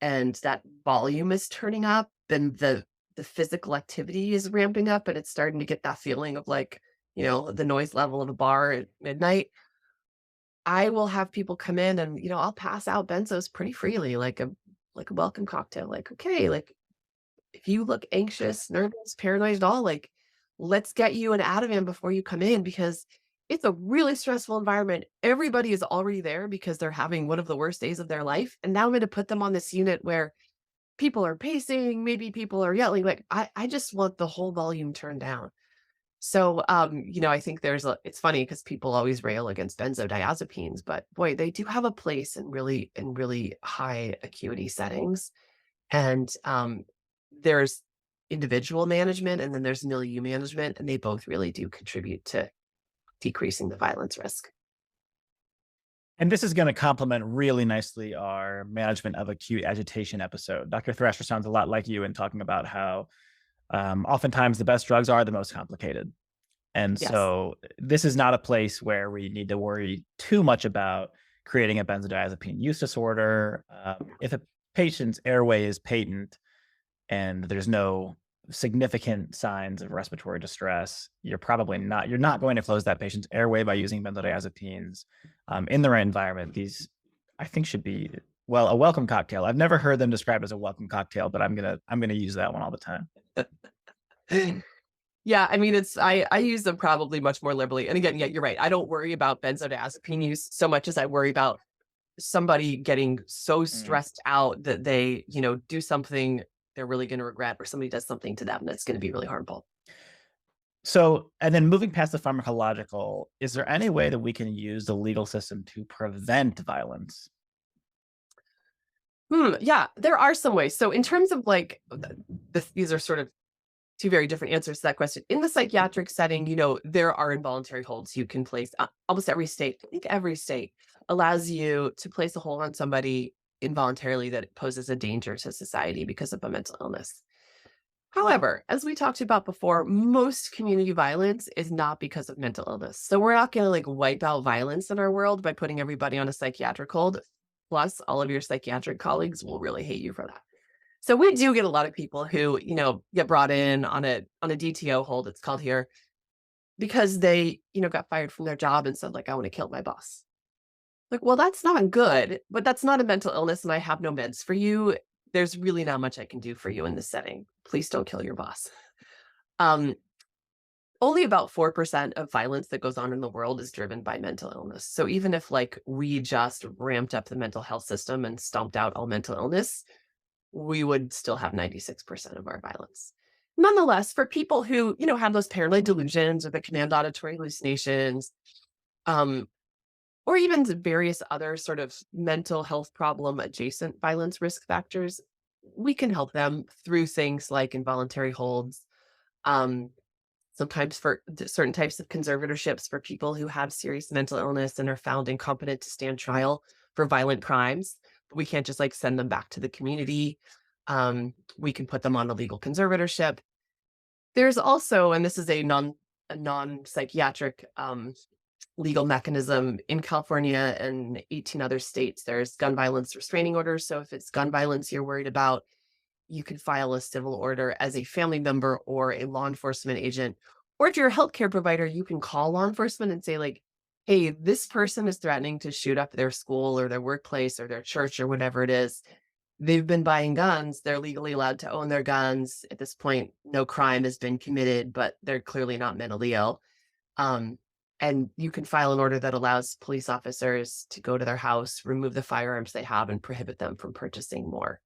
and that volume is turning up and the physical activity is ramping up and it's starting to get that feeling of like, the noise level of a bar at midnight, I will have people come in and, I'll pass out benzos pretty freely, like a welcome cocktail. Like, okay, like if you look anxious, nervous, paranoid at all, like let's get you an Ativan before you come in because it's a really stressful environment. Everybody is already there because they're having one of the worst days of their life. And now I'm going to put them on this unit where people are pacing, maybe people are yelling. Like I just want the whole volume turned down. So, I think it's funny because people always rail against benzodiazepines, but boy, they do have a place in really high acuity settings. And there's individual management and then there's milieu management, and they both really do contribute to decreasing the violence risk. And this is going to complement really nicely our management of acute agitation episode. Dr. Thrasher sounds a lot like you in talking about how oftentimes the best drugs are the most complicated. And Yes. so this is not a place where we need to worry too much about creating a benzodiazepine use disorder. If a patient's airway is patent and there's no significant signs of respiratory distress, you're not going to close that patient's airway by using benzodiazepines in the right environment. These, I think, should be, well, a welcome cocktail. I've never heard them described as a welcome cocktail, but I'm gonna use that one all the time. Yeah, I mean, I use them probably much more liberally. And again, yeah, you're right. I don't worry about benzodiazepine use so much as I worry about somebody getting so stressed out that they, do something they're really going to regret, or somebody does something to them that's going to be really harmful. So, and then moving past the pharmacological, is there any way that we can use the legal system to prevent violence? Yeah, there are some ways. So in terms of like, these are sort of two very different answers to that question. In the psychiatric setting, there are involuntary holds you can place. Almost every state, I think every state, allows you to place a hold on somebody involuntarily that poses a danger to society because of a mental illness. However, as we talked about before, most community violence is not because of mental illness. So we're not going to like wipe out violence in our world by putting everybody on a psychiatric hold. Plus, all of your psychiatric colleagues will really hate you for that. So we do get a lot of people who, get brought in on a DTO hold, it's called here, because they, got fired from their job and said, like, I want to kill my boss. Like, well, that's not good, but that's not a mental illness and I have no meds for you. There's really not much I can do for you in this setting. Please don't kill your boss. Only about 4% of violence that goes on in the world is driven by mental illness. So even if like we just ramped up the mental health system and stomped out all mental illness, we would still have 96% of our violence. Nonetheless, for people who, have those paranoid delusions or the command auditory hallucinations, or even the various other sort of mental health problem adjacent violence risk factors, we can help them through things like involuntary holds, sometimes for certain types of conservatorships for people who have serious mental illness and are found incompetent to stand trial for violent crimes. We can't just like send them back to the community. We can put them on a legal conservatorship. There's also, and this is a non-psychiatric legal mechanism in California and 18 other states, there's gun violence restraining orders. So if it's gun violence you're worried about, you can file a civil order as a family member or a law enforcement agent. Or if you're a healthcare provider, you can call law enforcement and say like, hey, this person is threatening to shoot up their school or their workplace or their church or whatever it is. They've been buying guns. They're legally allowed to own their guns. At this point, no crime has been committed, but they're clearly not mentally ill. And you can file an order that allows police officers to go to their house, remove the firearms they have, and prohibit them from purchasing more.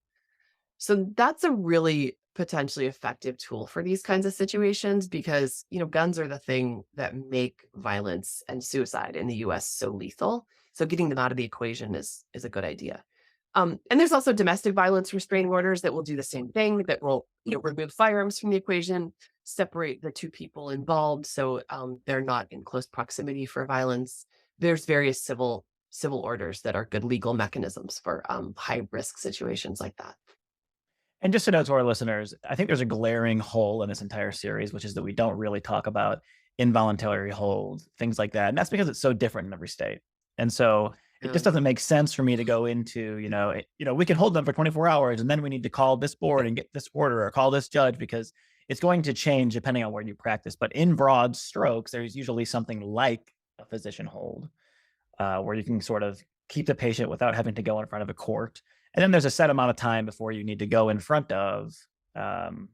So that's a really potentially effective tool for these kinds of situations because, guns are the thing that make violence and suicide in the US so lethal. So getting them out of the equation is a good idea. And there's also domestic violence restraining orders that will do the same thing, that will, remove firearms from the equation, separate the two people involved so they're not in close proximity for violence. There's various civil orders that are good legal mechanisms for high risk situations like that. And just to note to our listeners, I think there's a glaring hole in this entire series, which is that we don't really talk about involuntary hold, things like that. And that's because it's so different in every state. And so it just doesn't make sense for me to go into, we can hold them for 24 hours and then we need to call this board and get this order or call this judge because it's going to change depending on where you practice. But in broad strokes, there's usually something like a physician hold where you can sort of keep the patient without having to go in front of a court. And then there's a set amount of time before you need to go in front of an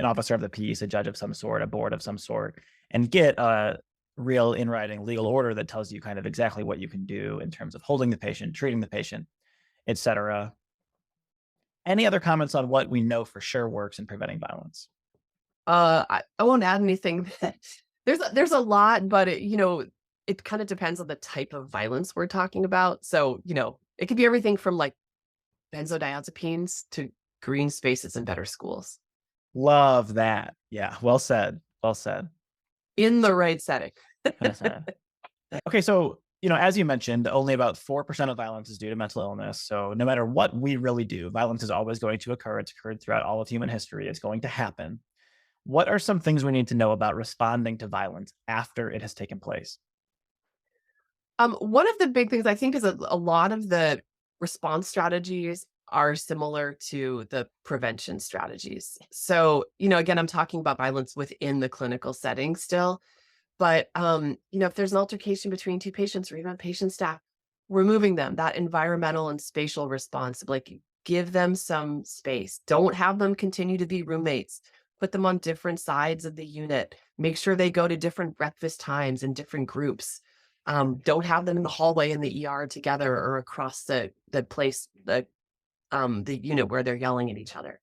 officer of the peace, a judge of some sort, a board of some sort, and get a real in writing legal order that tells you kind of exactly what you can do in terms of holding the patient, treating the patient, etc. Any other comments on what we know for sure works in preventing violence? I won't add anything. There's a lot, but it kind of depends on the type of violence we're talking about. So, it could be everything from like benzodiazepines to green spaces and better schools. Love that. Yeah. Well said. Well said. In the right setting. Okay. So, as you mentioned, only about 4% of violence is due to mental illness. So no matter what we really do, violence is always going to occur. It's occurred throughout all of human history. It's going to happen. What are some things we need to know about responding to violence after it has taken place? One of the big things I think is a lot of the response strategies are similar to the prevention strategies. So, again, I'm talking about violence within the clinical setting still, but if there's an altercation between two patients or even patient staff, removing them, that environmental and spatial response, like give them some space. Don't have them continue to be roommates. Put them on different sides of the unit. Make sure they go to different breakfast times and different groups. Don't have them in the hallway in the ER together or across the place, the unit where they're yelling at each other.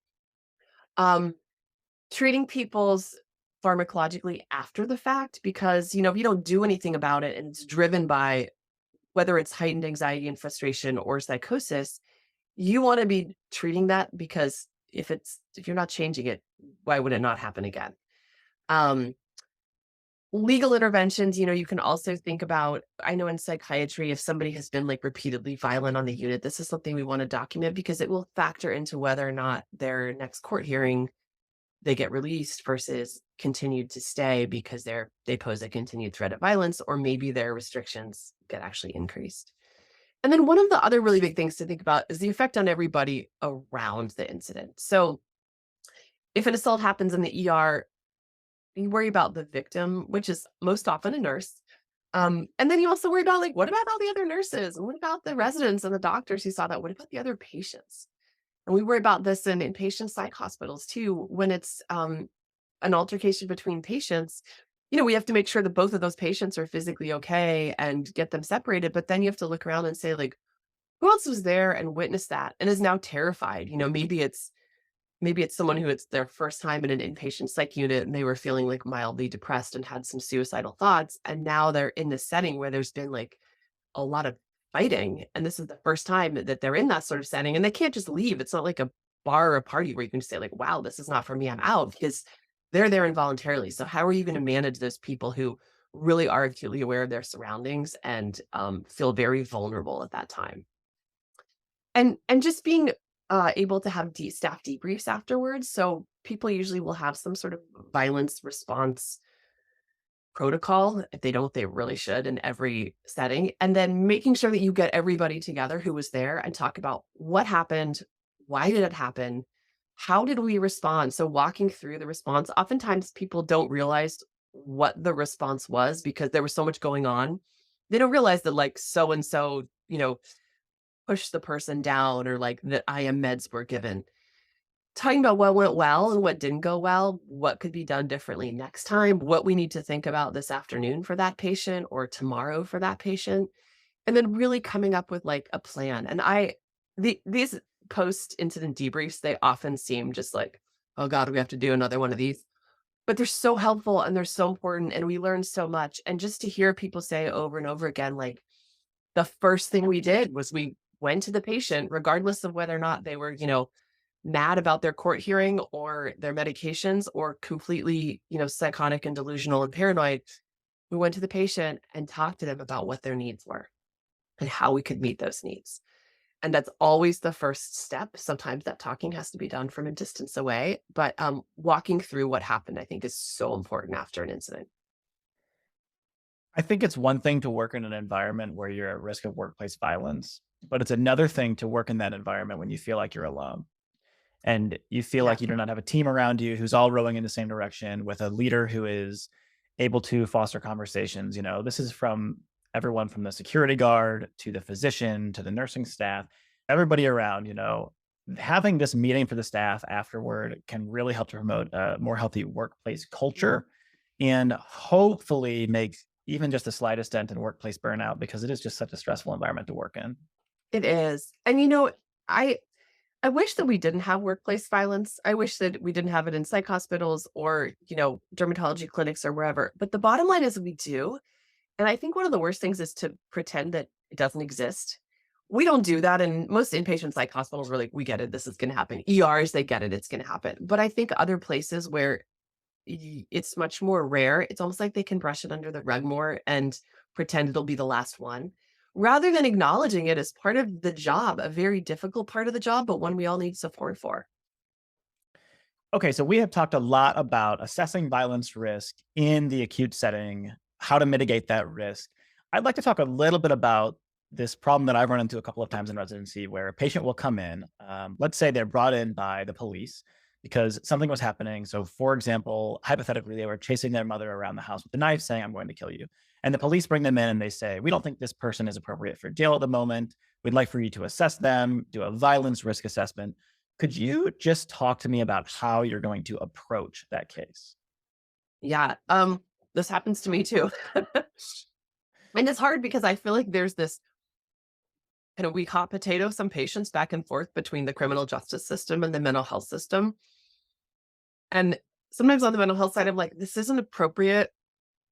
Um, Treating people's pharmacologically after the fact, because if you don't do anything about it and it's driven by whether it's heightened anxiety and frustration or psychosis, you want to be treating that, because if you're not changing it, why would it not happen again? Um, Legal interventions, you can also think about, I know in psychiatry, if somebody has been like repeatedly violent on the unit, this is something we want to document because it will factor into whether or not their next court hearing they get released versus continued to stay because they pose a continued threat of violence, or maybe their restrictions get actually increased. And then one of the other really big things to think about is the effect on everybody around the incident. So if an assault happens in the ER, you worry about the victim, which is most often a nurse. And then you also worry about, like, what about all the other nurses? And what about the residents and the doctors who saw that? What about the other patients? And we worry about this in inpatient psych hospitals too. When it's an altercation between patients, we have to make sure that both of those patients are physically okay and get them separated. But then you have to look around and say, like, who else was there and witnessed that and is now terrified? Maybe it's someone who it's their first time in an inpatient psych unit and they were feeling like mildly depressed and had some suicidal thoughts. And now they're in this setting where there's been like a lot of fighting. And this is the first time that they're in that sort of setting, and they can't just leave. It's not like a bar or a party where you can just say, like, wow, this is not for me, I'm out, because they're there involuntarily. So how are you going to manage those people who really are acutely aware of their surroundings and feel very vulnerable at that time? And just being able to have staff debriefs afterwards. So people usually will have some sort of violence response protocol. If they don't, they really should in every setting. And then making sure that you get everybody together who was there and talk about what happened, why did it happen, how did we respond? So walking through the response, oftentimes people don't realize what the response was because there was so much going on. They don't realize that, like, so and so, push the person down, or like that IM meds were given. Talking about what went well and what didn't go well, what could be done differently next time, what we need to think about this afternoon for that patient or tomorrow for that patient, and then really coming up with like a plan. And these post-incident debriefs, they often seem just like, oh God, we have to do another one of these. But they're so helpful and they're so important and we learn so much. And just to hear people say over and over again, like, the first thing we did was we went to the patient, regardless of whether or not they were, mad about their court hearing or their medications or completely, psychotic and delusional and paranoid. We went to the patient and talked to them about what their needs were and how we could meet those needs. And that's always the first step. Sometimes that talking has to be done from a distance away, but walking through what happened, I think, is so important after an incident. I think it's one thing to work in an environment where you're at risk of workplace violence, but it's another thing to work in that environment when you feel like you're alone and you feel Yeah. like you do not have a team around you who's all rowing in the same direction, with a leader who is able to foster conversations. This is from everyone from the security guard to the physician to the nursing staff, everybody around. Having this meeting for the staff afterward can really help to promote a more healthy workplace culture and hopefully make even just the slightest dent in workplace burnout, because it is just such a stressful environment to work in. It is. And I I wish that we didn't have workplace violence. I wish that we didn't have it in psych hospitals or, dermatology clinics or wherever. But the bottom line is we do. And I think one of the worst things is to pretend that it doesn't exist. We don't do that. And most inpatient psych hospitals were like, we get it. This is going to happen. ERs, they get it. It's going to happen. But I think other places where it's much more rare, it's almost like they can brush it under the rug more and pretend it'll be the last one, rather than acknowledging it as part of the job, a very difficult part of the job, but one we all need support for. Okay, so we have talked a lot about assessing violence risk in the acute setting, how to mitigate that risk. I'd like to talk a little bit about this problem that I've run into a couple of times in residency where a patient will come in. Let's say they're brought in by the police because something was happening. So, for example, hypothetically, they were chasing their mother around the house with a knife saying, I'm going to kill you. And the police bring them in and they say, we don't think this person is appropriate for jail at the moment. We'd like for you to assess them, do a violence risk assessment. Could you just talk to me about how you're going to approach that case? Yeah. This happens to me too. And it's hard because I feel like there's this kind of weak hot potato, some patients back and forth between the criminal justice system and the mental health system. And sometimes on the mental health side, I'm like, this isn't appropriate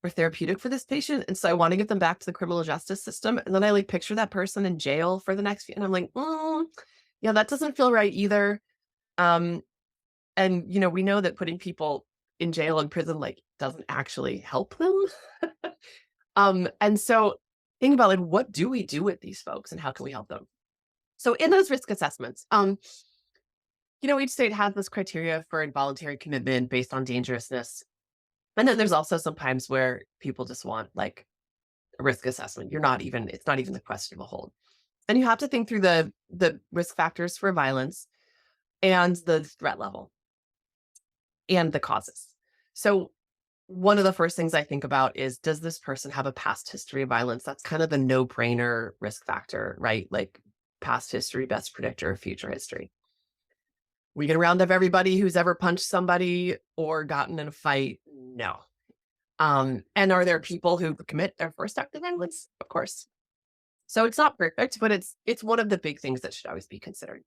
or therapeutic for this patient. And so I want to get them back to the criminal justice system. And then I like picture that person in jail for the next few, and I'm like, yeah, that doesn't feel right either. And we know that putting people in jail and prison like doesn't actually help them. And so think about like, what do we do with these folks and how can we help them? So in those risk assessments, each state has this criteria for involuntary commitment based on dangerousness. And then there's also sometimes where people just want like a risk assessment. It's not even the question of a hold. And you have to think through the risk factors for violence and the threat level and the causes. So one of the first things I think about is, does this person have a past history of violence? That's kind of the no-brainer risk factor, right? Like past history, best predictor of future history. We can round up everybody who's ever punched somebody or gotten in a fight. No. And are there people who commit their first act of violence? Of course. So it's not perfect, but it's one of the big things that should always be considered.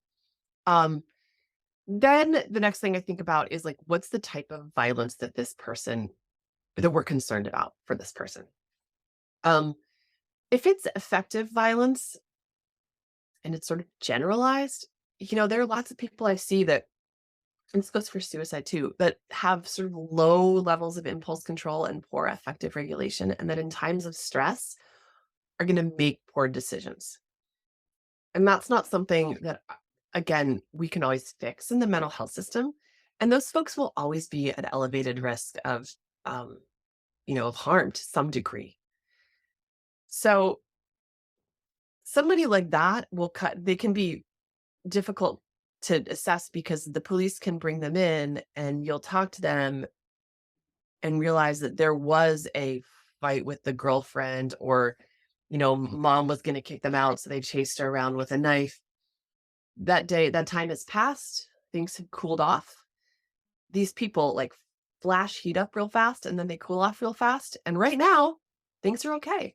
Then the next thing I think about is like, what's the type of violence that we're concerned about for this person? If it's effective violence and it's sort of generalized, there are lots of people I see that, and this goes for suicide too, that have sort of low levels of impulse control and poor affective regulation, and that in times of stress are going to make poor decisions. And that's not something that, again, we can always fix in the mental health system. And those folks will always be at elevated risk of harm to some degree. So somebody like that they can be difficult to assess because the police can bring them in and you'll talk to them and realize that there was a fight with the girlfriend, or, mom was going to kick them out. So they chased her around with a knife. That time has passed. Things have cooled off. These people like flash heat up real fast and then they cool off real fast. And right now, things are okay.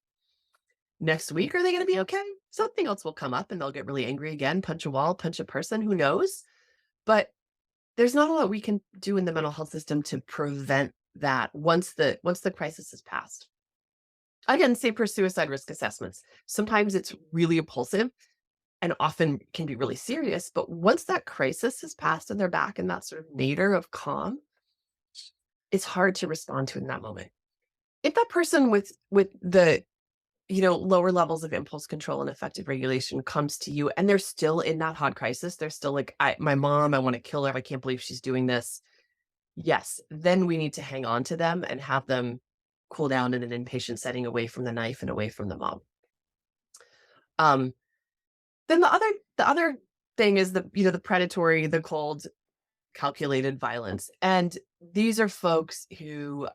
Next week, are they going to be okay? Something else will come up and they'll get really angry again, punch a wall, punch a person, who knows? But there's not a lot we can do in the mental health system to prevent that once the crisis has passed. Again, same for suicide risk assessments. Sometimes it's really impulsive and often can be really serious, but once that crisis has passed and they're back in that sort of nadir of calm, it's hard to respond to in that moment. If that person with the lower levels of impulse control and effective regulation comes to you and they're still in that hot crisis, they're still like, my mom, I want to kill her. I can't believe she's doing this. Yes. Then we need to hang on to them and have them cool down in an inpatient setting, away from the knife and away from the mom. Then the other thing is the predatory, the cold, calculated violence. And these are folks who,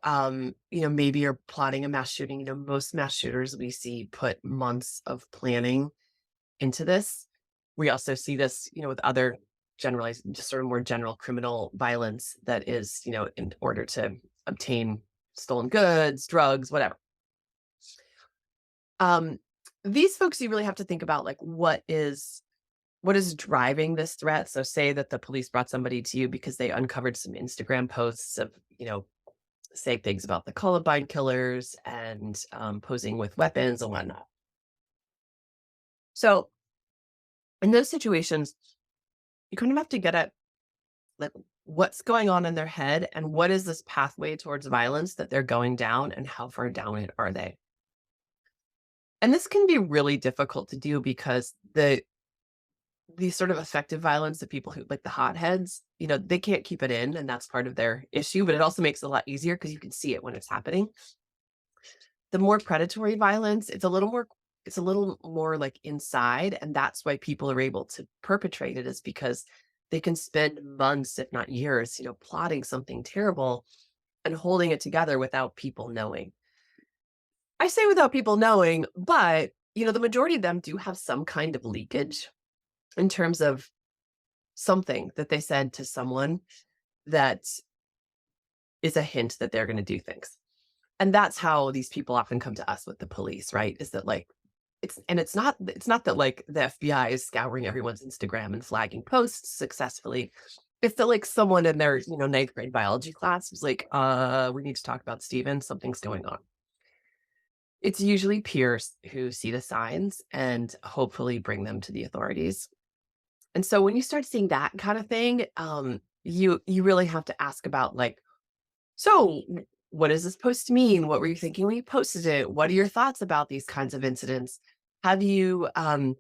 maybe are plotting a mass shooting. Most mass shooters we see put months of planning into this. We also see this, with other generalized, just sort of more general criminal violence that is, in order to obtain stolen goods, drugs, whatever. These folks, you really have to think about like, what is driving this threat? So say that the police brought somebody to you because they uncovered some Instagram posts of, saying things about the Columbine killers and posing with weapons and whatnot. So in those situations, you kind of have to get at like what's going on in their head and what is this pathway towards violence that they're going down and how far down it are they? And this can be really difficult to do because the sort of effective violence, the people who like the hotheads, they can't keep it in, and that's part of their issue, but it also makes it a lot easier because you can see it when it's happening. The more predatory violence, it's a little more like inside. And that's why people are able to perpetrate it, is because they can spend months, if not years, plotting something terrible and holding it together without people knowing. I say without people knowing, but the majority of them do have some kind of leakage in terms of something that they said to someone that is a hint that they're going to do things. And that's how these people often come to us with the police, right? Is that like it's not that like the FBI is scouring everyone's Instagram and flagging posts successfully. It's that like someone in their, ninth grade biology class was like, we need to talk about Steven, something's going on. It's usually peers who see the signs and hopefully bring them to the authorities. And so when you start seeing that kind of thing, you really have to ask about like, so what does this post mean? What were you thinking when you posted it? What are your thoughts about these kinds of incidents? Have you, have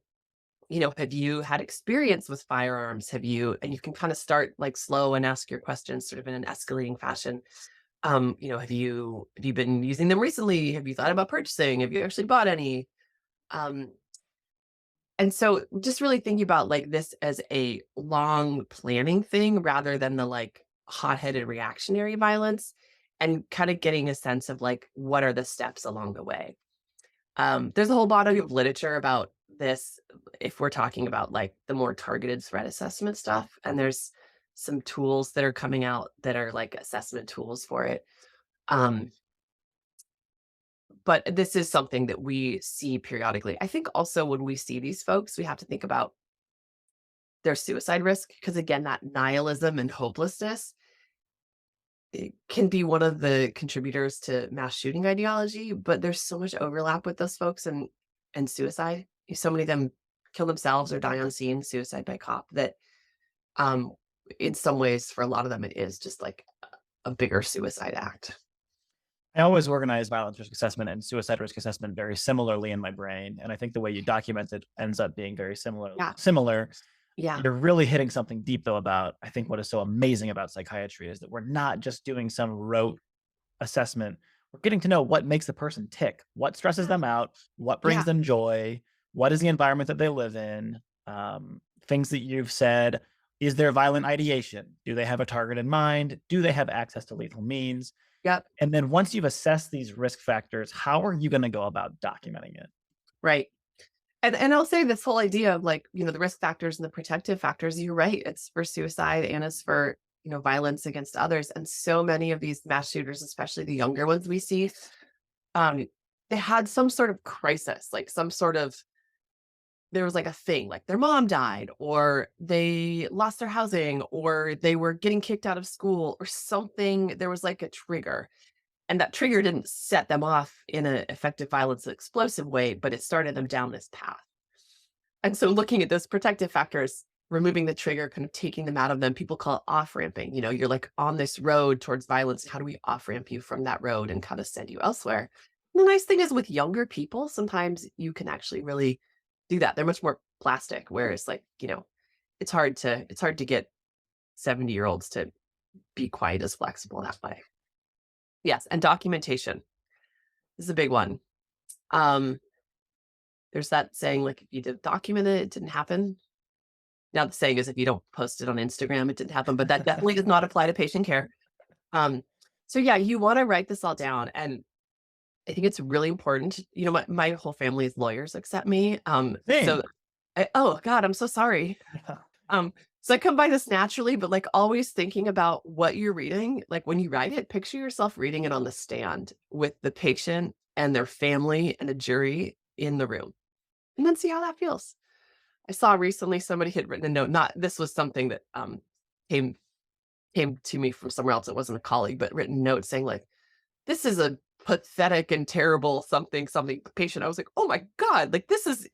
you had experience with firearms? And you can kind of start like slow and ask your questions sort of in an escalating fashion. Have you been using them recently? Have you thought about purchasing? Have you actually bought any? Um, and so just really thinking about like this as a long planning thing rather than the like hot-headed reactionary violence, and kind of getting a sense of like, what are the steps along the way? There's a whole body of literature about this if we're talking about like the more targeted threat assessment stuff. And there's some tools that are coming out that are like assessment tools for it. But this is something that we see periodically. I think also when we see these folks, we have to think about their suicide risk, because again, that nihilism and hopelessness, it can be one of the contributors to mass shooting ideology, but there's so much overlap with those folks and suicide. So many of them kill themselves or die on scene, suicide by cop, that in some ways for a lot of them it is just like a bigger suicide act. I always organize violence risk assessment and suicide risk assessment very similarly in my brain. And I think the way you document it ends up being very similar. Yeah. You're really hitting something deep though about, I think what is so amazing about psychiatry is that we're not just doing some rote assessment. We're getting to know what makes the person tick, what stresses them out, what brings them joy, what is the environment that they live in, things that you've said. Is there violent ideation? Do they have a target in mind? Do they have access to lethal means? Yep. And then once you've assessed these risk factors, how are you going to go about documenting it? Right. And I'll say this whole idea of like, the risk factors and the protective factors, you're right. It's for suicide and it's for, violence against others. And so many of these mass shooters, especially the younger ones we see, they had some sort of crisis, like there was like a thing, like their mom died, or they lost their housing, or they were getting kicked out of school or something. There was like a trigger. And that trigger didn't set them off in an effective violence explosive way, but it started them down this path. And so looking at those protective factors, removing the trigger, kind of taking them out of them, people call it off-ramping. You're like on this road towards violence. How do we off-ramp you from that road and kind of send you elsewhere? And the nice thing is with younger people, sometimes you can actually really do that. They're much more plastic, whereas like, it's hard to get 70-year-olds to be quite as flexible that way. Yes, and documentation is a big one. There's that saying, like, if you didn't document it, it didn't happen. Now the saying is if you don't post it on Instagram, it didn't happen, but that definitely does not apply to patient care. So yeah, you want to write this all down. And I think it's really important. My whole family is lawyers except me. So oh God, I'm so sorry. So I come by this naturally, but like always thinking about what you're reading, like when you write it, picture yourself reading it on the stand with the patient and their family and a jury in the room, and then see how that feels. I saw recently somebody had written a note, this was something that came to me from somewhere else. It wasn't a colleague, but written a note saying like, this is a pathetic and terrible something patient. I was like, oh my God, like this is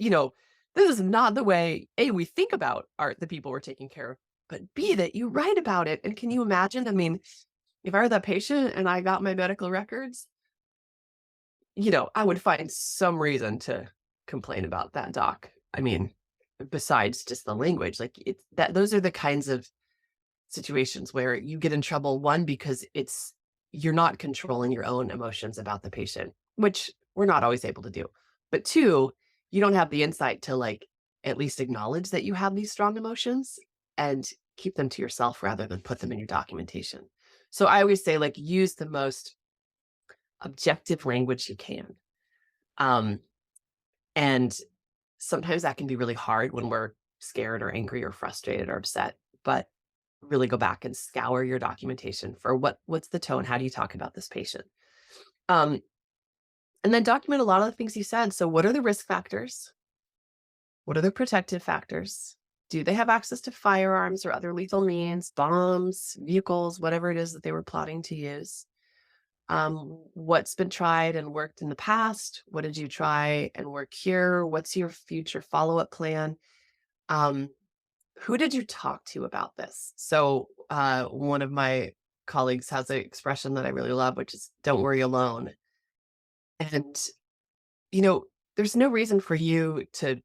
not the way we think about the people we're taking care of, but B, that you write about it. And can you imagine? I mean, if I were that patient and I got my medical records, I would find some reason to complain about that doc. I mean, besides just the language, like those are the kinds of situations where you get in trouble, one, because you're not controlling your own emotions about the patient, which we're not always able to do. But two, you don't have the insight to like at least acknowledge that you have these strong emotions and keep them to yourself rather than put them in your documentation. So I always say like use the most objective language you can. Um, and sometimes that can be really hard when we're scared or angry or frustrated or upset, but really go back and scour your documentation for what's the tone? How do you talk about this patient? Um, and then document a lot of the things you said. So what are the risk factors? What are the protective factors? Do they have access to firearms or other lethal means, bombs, vehicles, whatever it is that they were plotting to use? What's been tried and worked in the past? What did you try and work here? What's your future follow-up plan? Who did you talk to about this? So one of my colleagues has an expression that I really love, which is don't worry alone. And, there's no reason for you to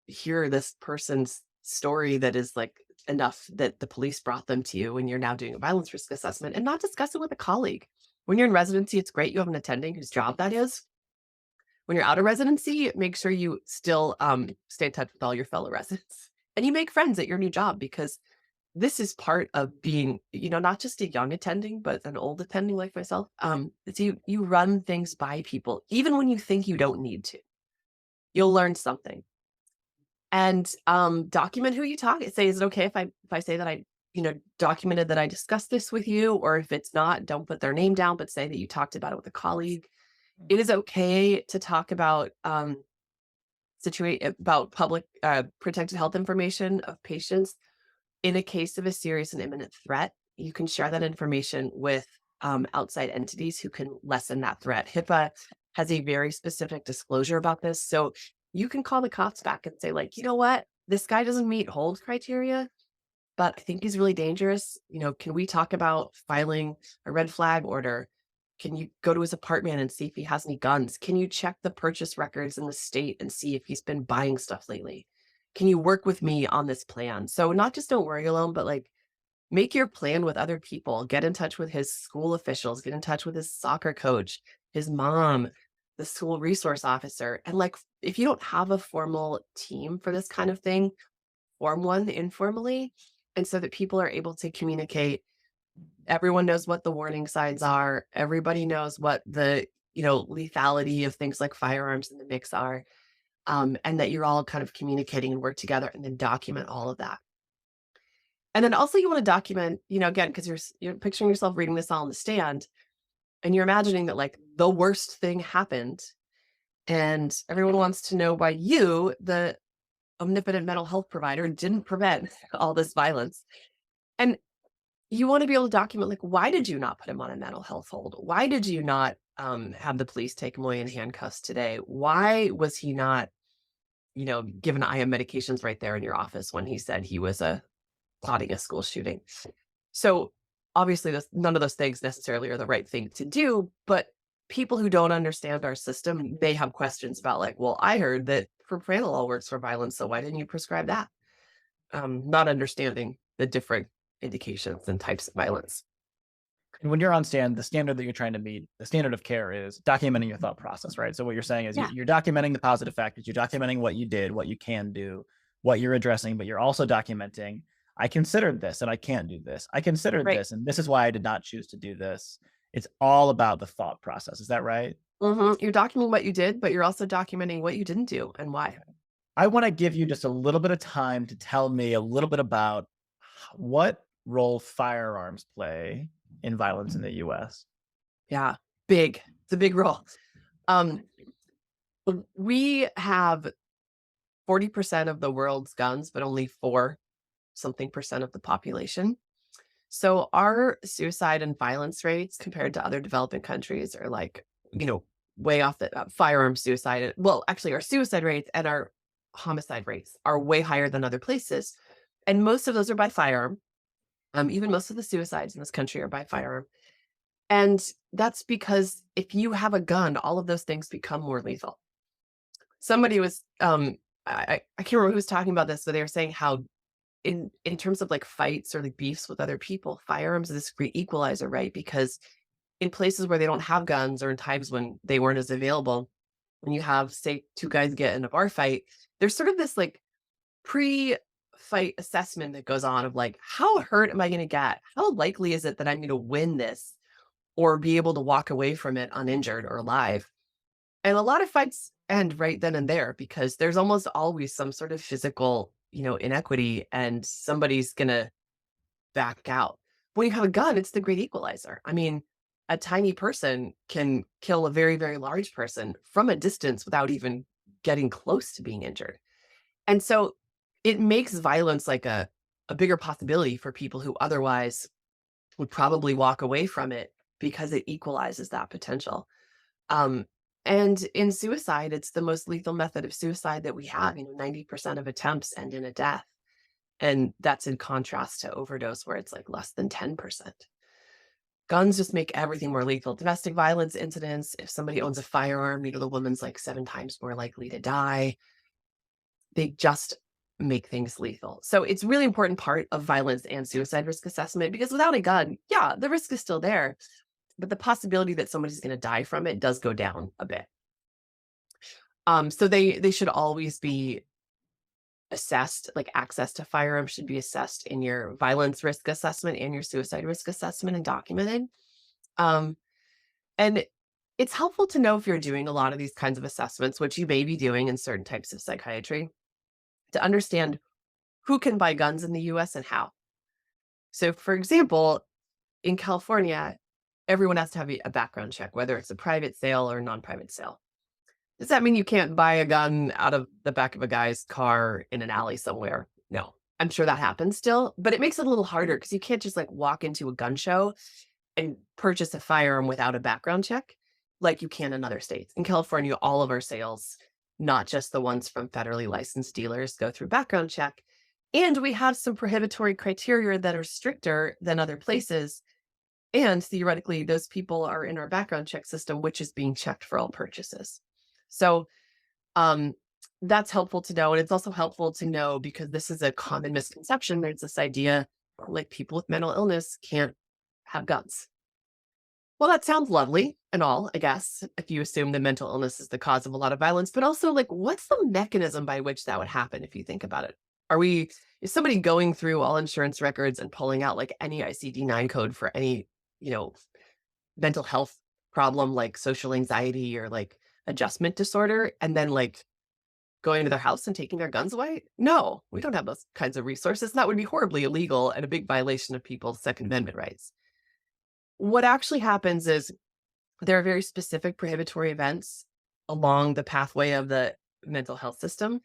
hear this person's story that is like enough that the police brought them to you when you're now doing a violence risk assessment and not discuss it with a colleague. When you're in residency, it's great you have an attending whose job that is. When you're out of residency, make sure you still stay in touch with all your fellow residents and you make friends at your new job, because this is part of being, not just a young attending, but an old attending like myself. It's you run things by people, even when you think you don't need to. You'll learn something. And document who you talk. Say, is it okay if I say that I, documented that I discussed this with you? Or if it's not, don't put their name down, but say that you talked about it with a colleague. It is okay to talk about public protected health information of patients. In a case of a serious and imminent threat, you can share that information with outside entities who can lessen that threat. HIPAA has a very specific disclosure about this. So you can call the cops back and say, like, you know what, this guy doesn't meet hold criteria, but I think he's really dangerous. Can we talk about filing a red flag order? Can you go to his apartment and see if he has any guns? Can you check the purchase records in the state and see if he's been buying stuff lately? Can you work with me on this plan? So not just don't worry alone, but like make your plan with other people. Get in touch with his school officials, get in touch with his soccer coach, his mom, the school resource officer. And like, if you don't have a formal team for this kind of thing, form one informally. And so that people are able to communicate. Everyone knows what the warning signs are. Everybody knows what the, lethality of things like firearms in the mix are. And that you're all kind of communicating and work together, and then document all of that. And then also you want to document, again, because you're picturing yourself reading this all on the stand and you're imagining that like the worst thing happened and everyone wants to know why you, the omnipotent mental health provider, didn't prevent all this violence. And you want to be able to document, like, why did you not put him on a mental health hold? Why did you not have the police take him away in handcuffs today? Why was he not, given IM medications right there in your office when he said he was plotting a school shooting? So obviously none of those things necessarily are the right thing to do, but people who don't understand our system, they have questions about like, well, I heard that propranolol works for violence, so why didn't you prescribe that? Not understanding the different indications and types of violence. And when you're on stand, the standard that you're trying to meet, the standard of care is documenting your thought process, right? So what you're saying is you're documenting the positive factors, you're documenting what you did, what you can do, what you're addressing, but you're also documenting, I considered this and I can't do this. I considered this and this is why I did not choose to do this. It's all about the thought process. Is that right? Mm-hmm. You're documenting what you did, but you're also documenting what you didn't do and why. I want to give you just a little bit of time to tell me a little bit about what role firearms play in violence in the US. Yeah, big. It's a big role. We have 40% of the world's guns, but only 4% of the population. So our suicide and violence rates compared to other developing countries are like, way off the firearm suicide. Well, actually our suicide rates and our homicide rates are way higher than other places. And most of those are by firearm. Even most of the suicides in this country are by firearm. And that's because if you have a gun, all of those things become more lethal. Somebody was, I can't remember who was talking about this, but they were saying how in terms of like fights or like beefs with other people, firearms is this great equalizer, right? Because in places where they don't have guns or in times when they weren't as available, when you have, say, two guys get in a bar fight, there's sort of this like pre-fight assessment that goes on of like, how hurt am I going to get? How likely is it that I'm going to win this or be able to walk away from it uninjured or alive? And a lot of fights end right then and there because there's almost always some sort of physical, inequity and somebody's going to back out. When you have a gun, it's the great equalizer. I mean, a tiny person can kill a very, very large person from a distance without even getting close to being injured. And so it makes violence like a bigger possibility for people who otherwise would probably walk away from it because it equalizes that potential. Um, and in suicide, it's the most lethal method of suicide that we have. 90% of attempts end in a death. And that's in contrast to overdose, where it's like less than 10%. Guns just make everything more lethal. Domestic violence incidents, if somebody owns a firearm, the woman's like 7 times more likely to die. They just make things lethal. So it's really important part of violence and suicide risk assessment, because without a gun, yeah, the risk is still there, but the possibility that somebody's going to die from it does go down a bit. So they should always be assessed, like access to firearms should be assessed in your violence risk assessment and your suicide risk assessment and documented. And it's helpful to know if you're doing a lot of these kinds of assessments, which you may be doing in certain types of psychiatry, to understand who can buy guns in the US and how. So for example, in California, everyone has to have a background check, whether it's a private sale or non-private sale. Does that mean you can't buy a gun out of the back of a guy's car in an alley somewhere? No, I'm sure that happens still, but it makes it a little harder because you can't just like walk into a gun show and purchase a firearm without a background check like you can in other states. In California, all of our sales, not just the ones from federally licensed dealers, go through background check. And we have some prohibitory criteria that are stricter than other places. And theoretically, those people are in our background check system, which is being checked for all purchases. So that's helpful to know. And it's also helpful to know because this is a common misconception. There's this idea like people with mental illness can't have guns. Well, that sounds lovely and all, I guess, if you assume that mental illness is the cause of a lot of violence, but also like, what's the mechanism by which that would happen if you think about it? Is somebody going through all insurance records and pulling out like any ICD-9 code for any, mental health problem like social anxiety or like adjustment disorder and then like going to their house and taking their guns away? No, we don't have those kinds of resources. That would be horribly illegal and a big violation of people's Second Amendment rights. What actually happens is there are very specific prohibitory events along the pathway of the mental health system.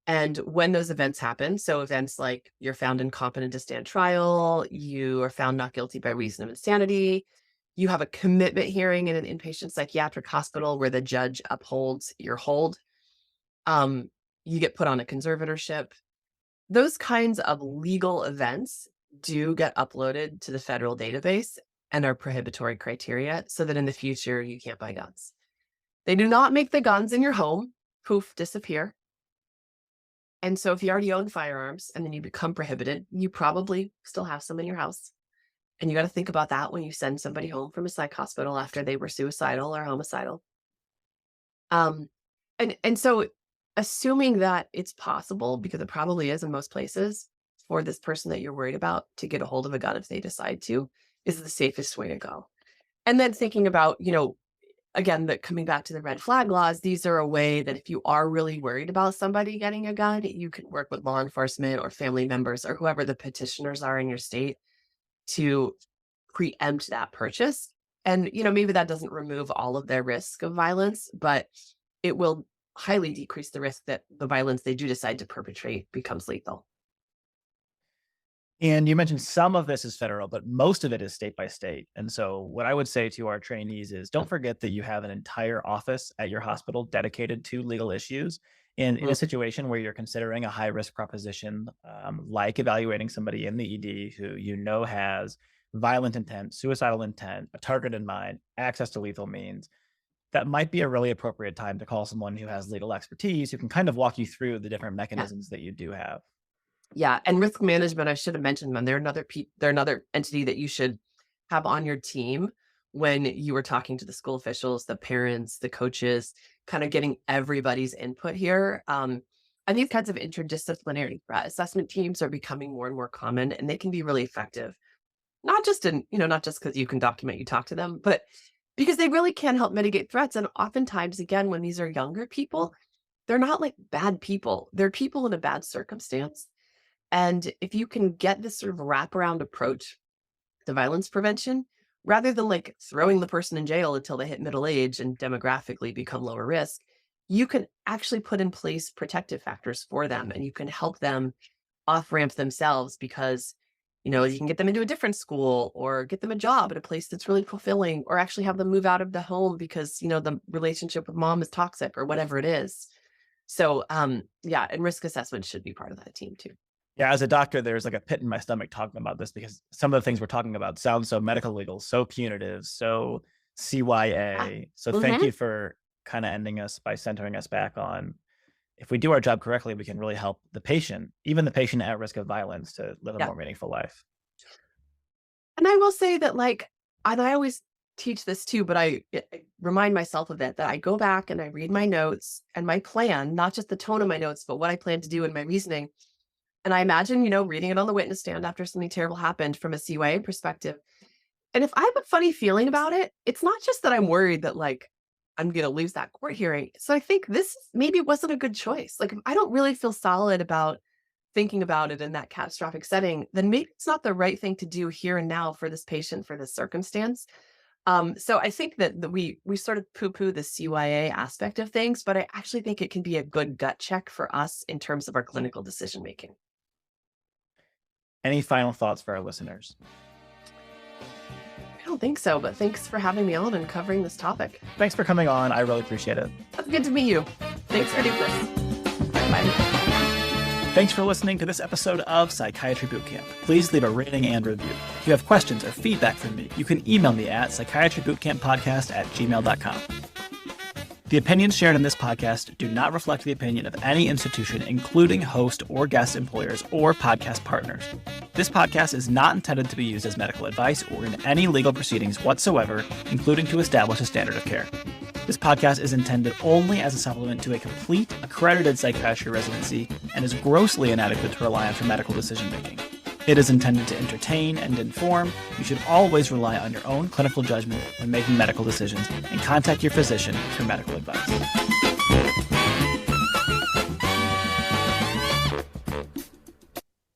And when those events happen, so events like you're found incompetent to stand trial, you are found not guilty by reason of insanity, you have a commitment hearing in an inpatient psychiatric hospital where the judge upholds your hold, you get put on a conservatorship. Those kinds of legal events do get uploaded to the federal database and are prohibitory criteria so that in the future you can't buy guns. They do not make the guns in your home, poof, disappear. And so if you already own firearms and then you become prohibited, you probably still have some in your house. And you got to think about that when you send somebody home from a psych hospital after they were suicidal or homicidal. And so assuming that it's possible, because it probably is in most places, for this person that you're worried about to get a hold of a gun if they decide to, is the safest way to go. And then thinking about, again, that coming back to the red flag laws, these are a way that if you are really worried about somebody getting a gun, you can work with law enforcement or family members or whoever the petitioners are in your state to preempt that purchase. And, maybe that doesn't remove all of their risk of violence, but it will highly decrease the risk that the violence they do decide to perpetrate becomes lethal. And you mentioned some of this is federal, but most of it is state by state. And so what I would say to our trainees is don't forget that you have an entire office at your hospital dedicated to legal issues. And in a situation where you're considering a high risk proposition, like evaluating somebody in the ED who has violent intent, suicidal intent, a target in mind, access to lethal means, that might be a really appropriate time to call someone who has legal expertise who can kind of walk you through the different mechanisms that you do have. Yeah, and risk management, I should have mentioned them. They're another entity that you should have on your team when you were talking to the school officials, the parents, the coaches, kind of getting everybody's input here. And these kinds of interdisciplinary threat assessment teams are becoming more and more common, and they can be really effective. Not just not just because you can document you talk to them, but because they really can help mitigate threats. And oftentimes, again, when these are younger people, they're not like bad people. They're people in a bad circumstance. And if you can get this sort of wraparound approach to violence prevention, rather than like throwing the person in jail until they hit middle age and demographically become lower risk, you can actually put in place protective factors for them, and you can help them off ramp themselves because you can get them into a different school or get them a job at a place that's really fulfilling, or actually have them move out of the home because the relationship with mom is toxic or whatever it is. So yeah, and risk assessment should be part of that team too. Yeah, as a doctor, there's like a pit in my stomach talking about this because some of the things we're talking about sound so medical legal, so punitive, so CYA. So thank you for kind of ending us by centering us back on, if we do our job correctly, we can really help the patient, even the patient at risk of violence, to live a more meaningful life. And I will say that, and I always teach this too, but I remind myself of it, that I go back and I read my notes and my plan, not just the tone of my notes, but what I plan to do and my reasoning. And I imagine, reading it on the witness stand after something terrible happened from a CYA perspective. And if I have a funny feeling about it, it's not just that I'm worried that I'm going to lose that court hearing. So I think this maybe wasn't a good choice. If I don't really feel solid about thinking about it in that catastrophic setting, then maybe it's not the right thing to do here and now for this patient, for this circumstance. So I think that we sort of poo-poo the CYA aspect of things, but I actually think it can be a good gut check for us in terms of our clinical decision-making. Any final thoughts for our listeners? I don't think so, but thanks for having me on and covering this topic. Thanks for coming on. I really appreciate it. It's good to meet you. Thanks for doing this. Bye. Thanks for listening to this episode of Psychiatry Boot Camp. Please leave a rating and review. If you have questions or feedback for me, you can email me at psychiatrybootcamppodcast@gmail.com. The opinions shared in this podcast do not reflect the opinion of any institution, including host or guest employers or podcast partners. This podcast is not intended to be used as medical advice or in any legal proceedings whatsoever, including to establish a standard of care. This podcast is intended only as a supplement to a complete, accredited psychiatry residency and is grossly inadequate to rely on for medical decision-making. It is intended to entertain and inform. You should always rely on your own clinical judgment when making medical decisions and contact your physician for medical advice.